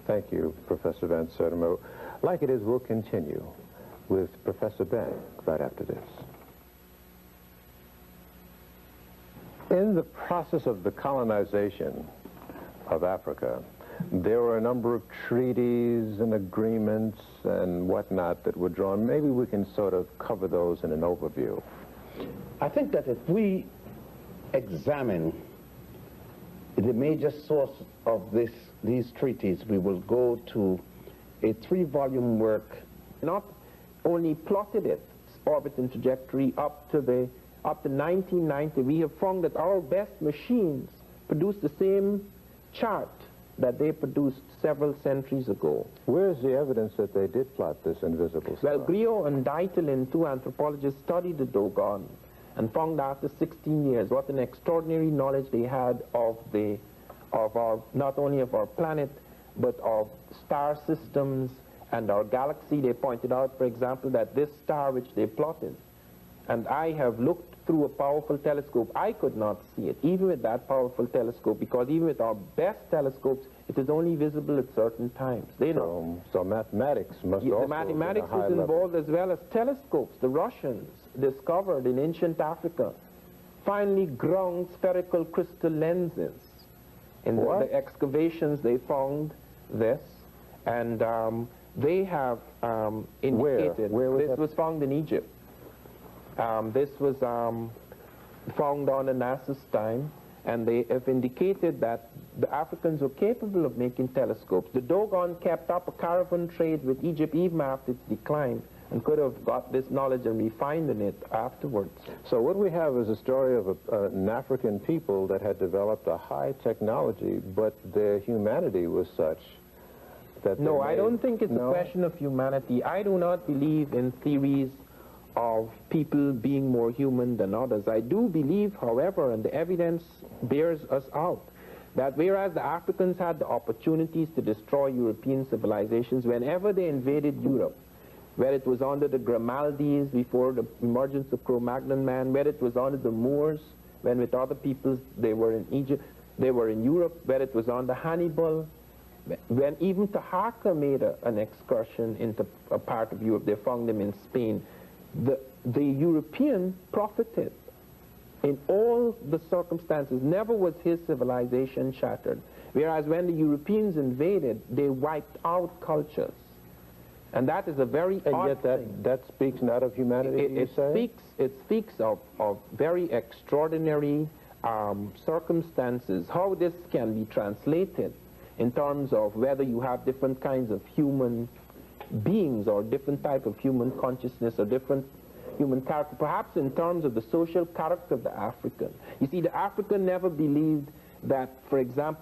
Thank you, Professor Van Sertima. Like it is, we'll continue with Professor Ben right after this. In the process of the colonization of Africa, there were a number of treaties and agreements and whatnot that were drawn. Maybe we can sort of cover those in an overview. I think that if we examine the major source of these treaties, we will go to a 3-volume work. Not only plotted its orbit and trajectory up to 1990, we have found that our best machines produce the same chart that they produced several centuries ago. Where's the evidence that they did plot this invisible star? Well, Griot and Deitel, 2 anthropologists, studied the Dogon and found after 16 years what an extraordinary knowledge they had of our, not only of our planet, but of star systems and our galaxy. They pointed out, for example, that this star which they plotted, and I have looked through a powerful telescope, I could not see it, even with that powerful telescope, because even with our best telescopes, it is only visible at certain times. They know. So mathematics must also the mathematics is involved as well as telescopes. The Russians discovered in ancient Africa finely ground spherical crystal lenses. In the excavations they found this, and they have indicated. Where this was found in Egypt. This was found on the NASA's time, and they have indicated that the Africans were capable of making telescopes. The Dogon kept up a caravan trade with Egypt even after its decline, and could have got this knowledge and refined in it afterwards. So what we have is a story of an African people that had developed a high technology, but their humanity was such that No, I don't think it's a question of humanity. I do not believe in theories of people being more human than others. I do believe, however, and the evidence bears us out, that whereas the Africans had the opportunities to destroy European civilizations whenever they invaded Europe, whether it was under the Grimaldis before the emergence of Cro-Magnon man, whether it was under the Moors, when with other peoples they were in Egypt, they were in Europe, whether it was under Hannibal, when even Taharqa made an excursion into a part of Europe, they found them in Spain, the European profited in all the circumstances. Never was his civilization shattered. Whereas when the Europeans invaded, they wiped out cultures. And that is a very odd thing. That speaks not of humanity, It speaks of very extraordinary circumstances. How this can be translated in terms of whether you have different kinds of human beings or different type of human consciousness or different human character, perhaps in terms of the social character of the African. You see, the African never believed that, for example,